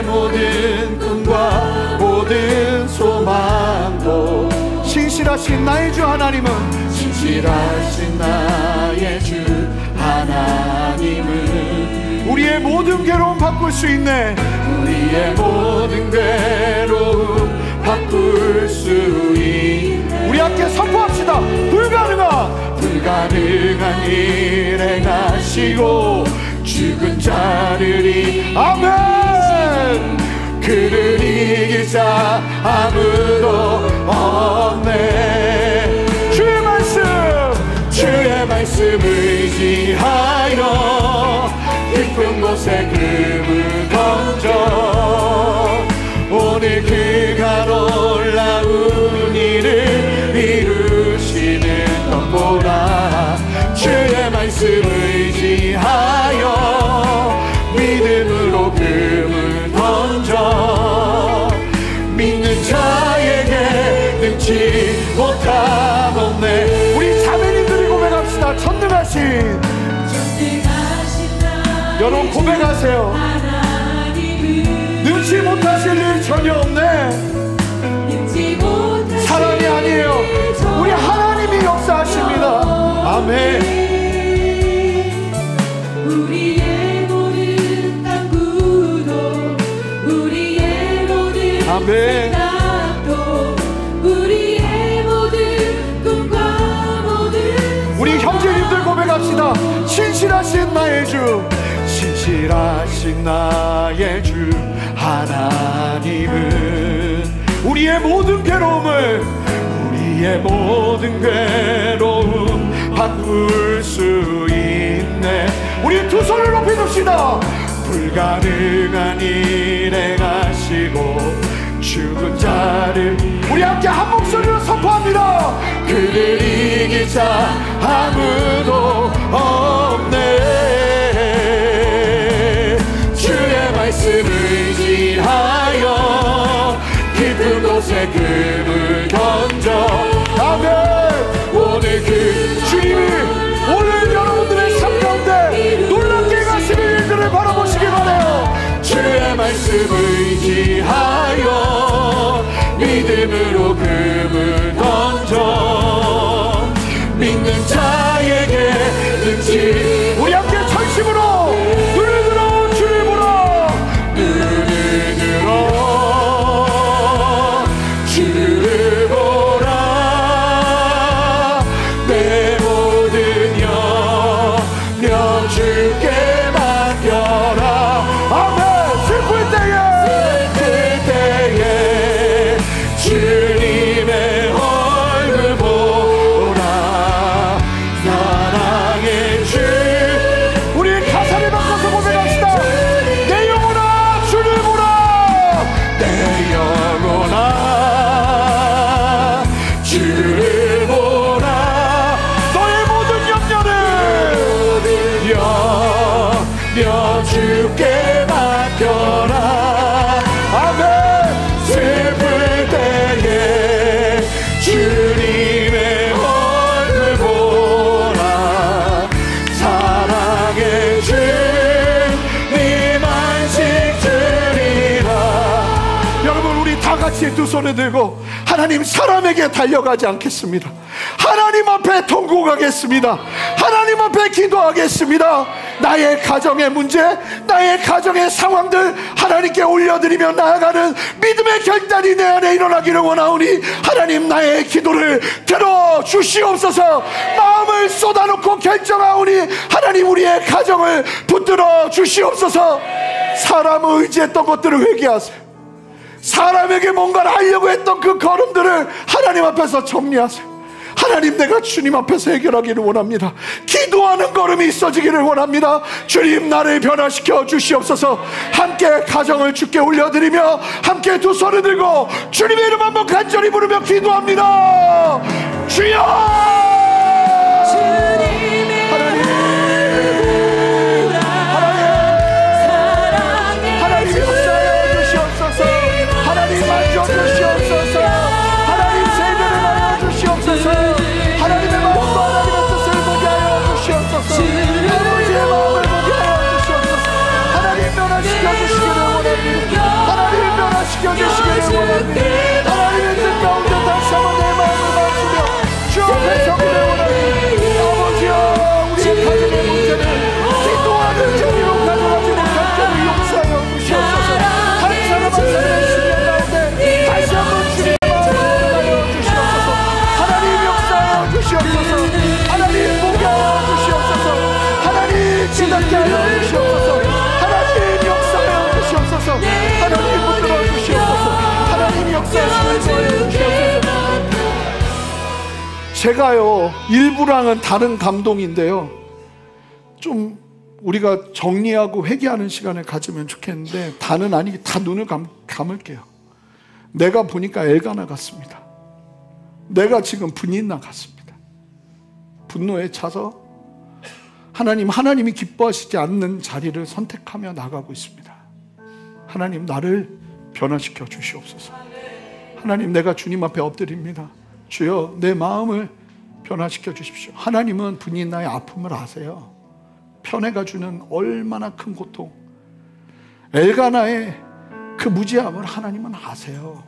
모든 꿈과 모든 소망도, 신실하신 나의 주 하나님은, 신실하신 나의 주 하나님은 우리의 모든 괴로움 바꿀 수 있네. 우리의 모든 괴로움 바꿀 수 있네. 우리 함께 선포합시다. 불가능한 일 행하시고 죽은 자를 아멘. 그를 이길 자 아무도 없네. 주의 말씀 의지하여 깊은 곳에 금을 던져 오늘 그가 놀라운 일을 이루시는 것 보라. 주의 말씀 의지하여 믿음으로 금을 던져 믿는 자에게 능치 못함 없네. 우리 자매님들이 고백합시다. 전능하신 여러분 고백하세요. 능치 못하실 일 전혀 없네. 사람이 아니에요. 우리 하나님이 역사하십니다. 아멘. 우리의 모든 간구도, 우리의 모든 생각도, 우리의 모든 꿈과 모든 우리 형제님들 고백합시다. 신실하신 나의 주, 신실하신 나의 주 하나님은 우리의 모든 괴로움을, 우리의 모든 괴로움 바꿀 수 있네. 우리 두 손을 높이 듭시다. 불가능한 일 행하시고 죽은 자를, 우리 함께 한 목소리로 선포합니다. 그를 이길 자 아무도 없네. 주의 말씀 의지하여 깊은 곳에 금을 던져 아멘. 오늘 그 주님이 오늘 여러분들의 삶 가운데 놀랍게 하시는 일들을 바라보시기 바라요. 주의 말씀 의지하여 믿음으로 금을 던져 믿는 자에게 능치. 우리 함께 전심으로 눈을 들어 주를 보라. 눈을 들어 주를 보라. 내 모든 염려 주께 맡겨라. 아멘. 슬플 때에 주님의 얼굴 보라. 사랑의 주. 우리 가사를 바꿔서 고백합시다. 내 영혼아 주를 보라. 내 영혼아 주를 보라. 너의 모든 염려를 주께 맡겨라. 아멘. 슬플 때에 주님의 얼굴 보라. 사랑의 주님 안식 주리라. 여러분 우리 다 같이 두 손을 들고 하나님, 사람에게 달려가지 않겠습니다. 하나님 앞에 통곡하겠습니다. 하나님 앞에 기도하겠습니다. 나의 가정의 문제, 나의 가정의 상황들 하나님께 올려드리며 나아가는 믿음의 결단이 내 안에 일어나기를 원하오니 하나님, 나의 기도를 들어주시옵소서. 마음을 쏟아놓고 결정하오니 하나님, 우리의 가정을 붙들어 주시옵소서. 사람을 의지했던 것들을 회개하세요. 사람에게 뭔가를 하려고 했던 그 걸음들을 하나님 앞에서 정리하세요. 하나님, 내가 주님 앞에서 해결하기를 원합니다. 기도하는 걸음이 있어지기를 원합니다. 주님, 나를 변화시켜 주시옵소서. 함께 가정을 주께 올려드리며 함께 두 손을 들고 주님의 이름 한번 간절히 부르며 기도합니다. 주여! 하나님의 뜻 가운데 다시 한번 내 마음을 맞추며 주 앞에 서기를 원합니다. 아버지여, 우리의 가정의 문제를 기도하는 자리로 가져가지 못한 자를 용서하여 주시옵소서. 한 사람 한 사람의 신령 가운데 다시 한번 주님의 마음을 가져 주시옵소서. 하나님 역사하여 주시옵소서. 하나님 보게 하여 주시옵소서. 하나님 지답게 하여 주시옵소서. 하나님 역사하여 주시옵소서. 하나님 붙들어 주시옵소서. 제가요, 일부랑은 다른 감동인데요, 좀 우리가 정리하고 회개하는 시간을 가지면 좋겠는데, 다는 아니게 다 눈을 감을게요. 내가 보니까 엘가나 같습니다. 내가 지금 분인나 같습니다. 분노에 차서 하나님이 기뻐하시지 않는 자리를 선택하며 나가고 있습니다. 하나님, 나를 변화시켜 주시옵소서. 하나님, 내가 주님 앞에 엎드립니다. 주여, 내 마음을 변화시켜 주십시오. 하나님은 분이 나의 아픔을 아세요. 편애가 주는 얼마나 큰 고통, 엘가나의 그 무지함을 하나님은 아세요.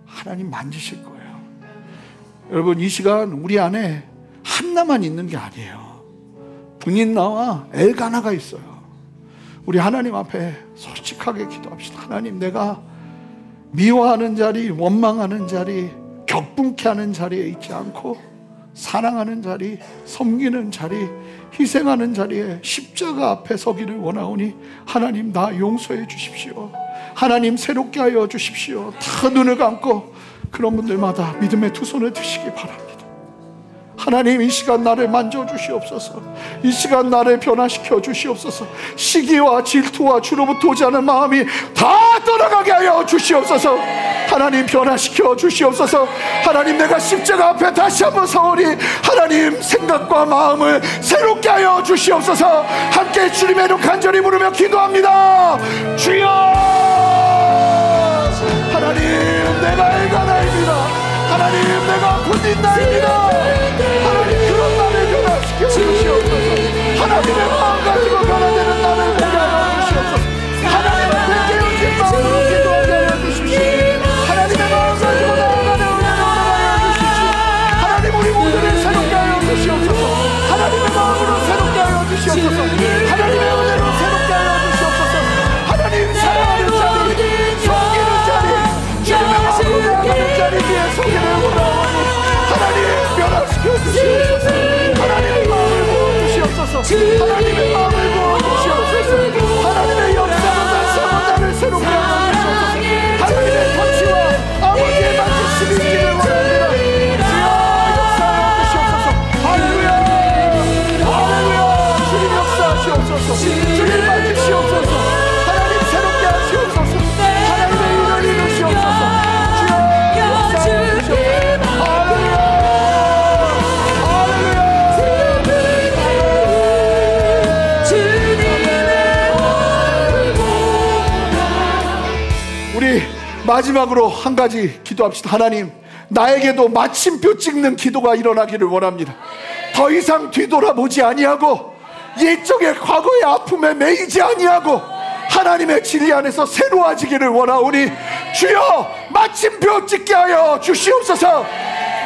하나님 만지실 거예요. 여러분, 이 시간 우리 안에 한나만 있는 게 아니에요. 분인나와 엘가나가 있어요. 우리 하나님 앞에 솔직하게 기도합시다. 하나님, 내가 미워하는 자리, 원망하는 자리, 격분케 하는 자리에 있지 않고 사랑하는 자리, 섬기는 자리, 희생하는 자리에 십자가 앞에 서기를 원하오니 하나님, 나 용서해 주십시오. 하나님, 새롭게 하여 주십시오. 다 눈을 감고 그런 분들마다 믿음의 두 손을 드시기 바랍니다. 하나님, 이 시간 나를 만져주시옵소서. 이 시간 나를 변화시켜 주시옵소서. 시기와 질투와 주로부터 오지 않은 마음이 다 떠나가게 하여 주시옵소서. 하나님, 변화시켜 주시옵소서. 하나님, 내가 십자가 앞에 다시 한번 서오니 하나님, 생각과 마음을 새롭게 하여 주시옵소서. 함께 주님의 이름 간절히 부르며 기도합니다. 주여! 하나님, 내가 엘가나입니다. 하나님, 내가 분인나입니다. 하나님, 그런 나를 변화시켜 주시옵소서. 하나님의 마음 가지고 변화되는 나를 보게 하여 주시옵소서. 하나님 앞에 깨어진 마음으로 기도하게 하여 주십시오. 하나님의 마음 가지고 나아가는 은혜를 허락하여 주십시오. 하나님, 우리 모두를 새롭게 하여 주시옵소서. 하나님의 마음으로 새롭게 하여 주시옵소서. 하나님의 은혜로 새롭게 하여 주시옵소서. 하나님, 사랑하는 자리, 섬기는 자리, 주님의 마음으로 나아가는 자리 위에 서기를 원하오니 하나님, 변화시켜 주시옵소서. 하나님의 마음을 부어주시옵소서. 하나님의 마음을 부어주시옵소서. 하나님의 역사로 다시 한번 나를 새롭게 하여 주시옵소서. 하나님의 터치와 아버지의 만지심이 있기를 원합니다. 주여, 역사하여 주시옵소서. 할렐루야, 할렐루야. 주님 역사하시옵소서. 주님 만지시옵소서. 하나님, 새롭게 하시옵소서. 하나님의 일을 이루시옵소서. 주여, 역사하여 주시옵소서. 마지막으로 한 가지 기도합시다. 하나님, 나에게도 마침표 찍는 기도가 일어나기를 원합니다. 더 이상 뒤돌아보지 아니하고 옛적의 과거의 아픔에 매이지 아니하고 하나님의 진리 안에서 새로워지기를 원하오니 주여, 마침표 찍게 하여 주시옵소서.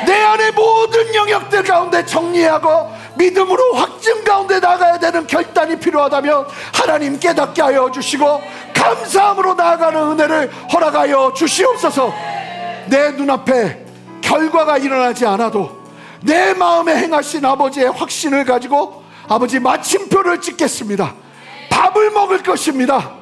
내 안의 모든 영역들 가운데 정리하고 믿음으로 확증 가운데 나가야 되는 결단이 필요하다면 하나님 깨닫게 하여 주시고 감사함으로 나아가는 은혜를 허락하여 주시옵소서. 내 눈앞에 결과가 일어나지 않아도 내 마음에 행하신 아버지의 확신을 가지고 아버지, 마침표를 찍겠습니다. 밥을 먹을 것입니다.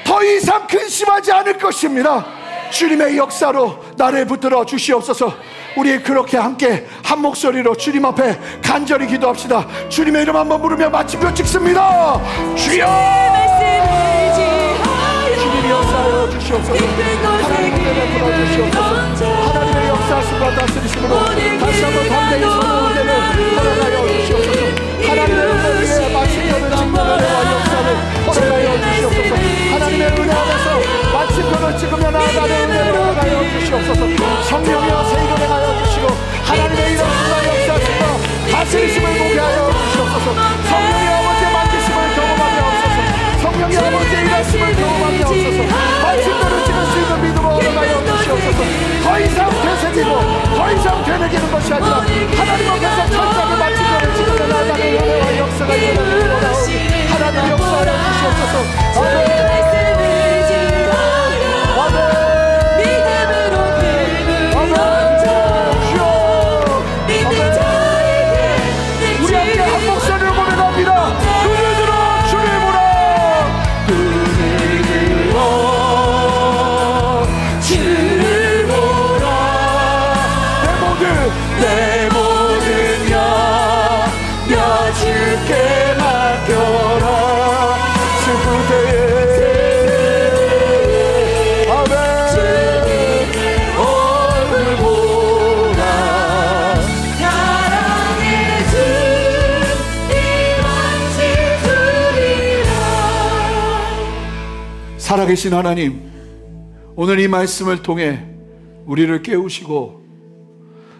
더 이상 근심하지 않을 것입니다. 주님의 역사로 나를 붙들어 주시옵소서. 우리 그렇게 함께 한 목소리로 주님 앞에 간절히 기도합시다. 주님의 이름 한번 부르며 마침표 찍습니다. 주여, 주님이 역사하여 주시옵소서. 하나님의 은혜를 풀어주시옵소서. 하나님의 역사하심과 다스리심으로 다시 한번 담대히 서는 은혜를 허락하여 주시옵소서. 하나님의 은혜 위에 마침표를 찍는 은혜와 역사를 허락하여 주시옵소서. 하나님의 은혜 안에서 마침표를 찍으며 나아가는 은혜를 허락하여 주시옵소서. 성령이여 세일을 행하여 주시고 하나님의 일하심과 역사하심과 다스리심을 보게 하여 주시옵소서. 성령의 아버지의 만지심을 경험하게 하옵소서. 성령의 아버지의 일하심을 경험하게 하옵소서. 마침표를 찍을 수 있는 믿음을 허락하여 주시옵소서. 더 이상 되새기고 더 이상 되새기는 것이 아니라 하나님 앞에서 철저하게 마침표를 찍으며 나아가는 은혜와 역사가 일어나는 원하오니 하나님 역사하여 주시옵소서. 아멘. 살아계신 하나님, 오늘 이 말씀을 통해 우리를 깨우시고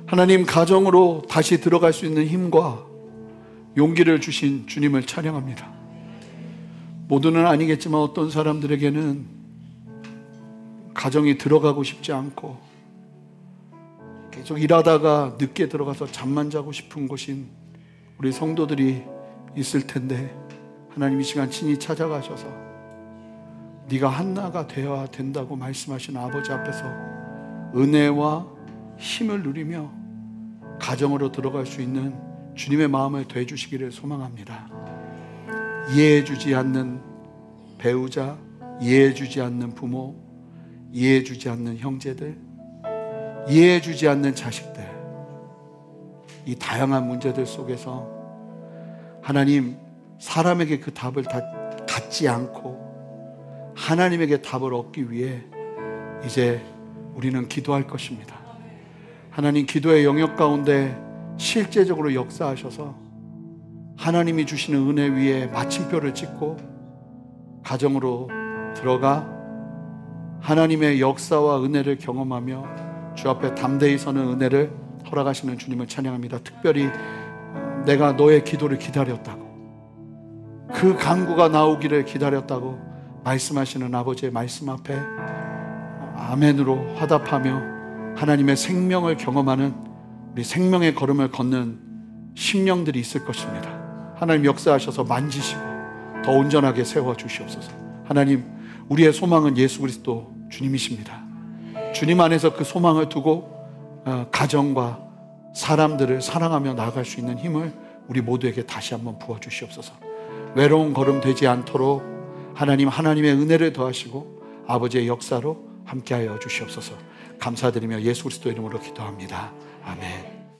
하나님 가정으로 다시 들어갈 수 있는 힘과 용기를 주신 주님을 찬양합니다. 모두는 아니겠지만 어떤 사람들에게는 가정이 들어가고 싶지 않고 계속 일하다가 늦게 들어가서 잠만 자고 싶은 곳인 우리 성도들이 있을 텐데 하나님 이 시간 친히 찾아가셔서 네가 한나가 되어야 된다고 말씀하신 아버지 앞에서 은혜와 힘을 누리며 가정으로 들어갈 수 있는 주님의 마음을 되주시기를 소망합니다. 이해해주지 않는 배우자, 이해해주지 않는 부모, 이해해주지 않는 형제들, 이해해주지 않는 자식들, 이 다양한 문제들 속에서 하나님, 사람에게 그 답을 다 갖지 않고 하나님에게 답을 얻기 위해 이제 우리는 기도할 것입니다. 하나님, 기도의 영역 가운데 실제적으로 역사하셔서 하나님이 주시는 은혜 위에 마침표를 찍고 가정으로 들어가 하나님의 역사와 은혜를 경험하며 주 앞에 담대히 서는 은혜를 허락하시는 주님을 찬양합니다. 특별히 내가 너의 기도를 기다렸다고, 그 간구가 나오기를 기다렸다고 말씀하시는 아버지의 말씀 앞에 아멘으로 화답하며 하나님의 생명을 경험하는 우리 생명의 걸음을 걷는 심령들이 있을 것입니다. 하나님 역사하셔서 만지시고 더 온전하게 세워주시옵소서. 하나님, 우리의 소망은 예수 그리스도 주님이십니다. 주님 안에서 그 소망을 두고 가정과 사람들을 사랑하며 나아갈 수 있는 힘을 우리 모두에게 다시 한번 부어주시옵소서. 외로운 걸음 되지 않도록 하나님, 하나님의 은혜를 더하시고 아버지의 역사로 함께하여 주시옵소서. 감사드리며 예수 그리스도 이름으로 기도합니다. 아멘.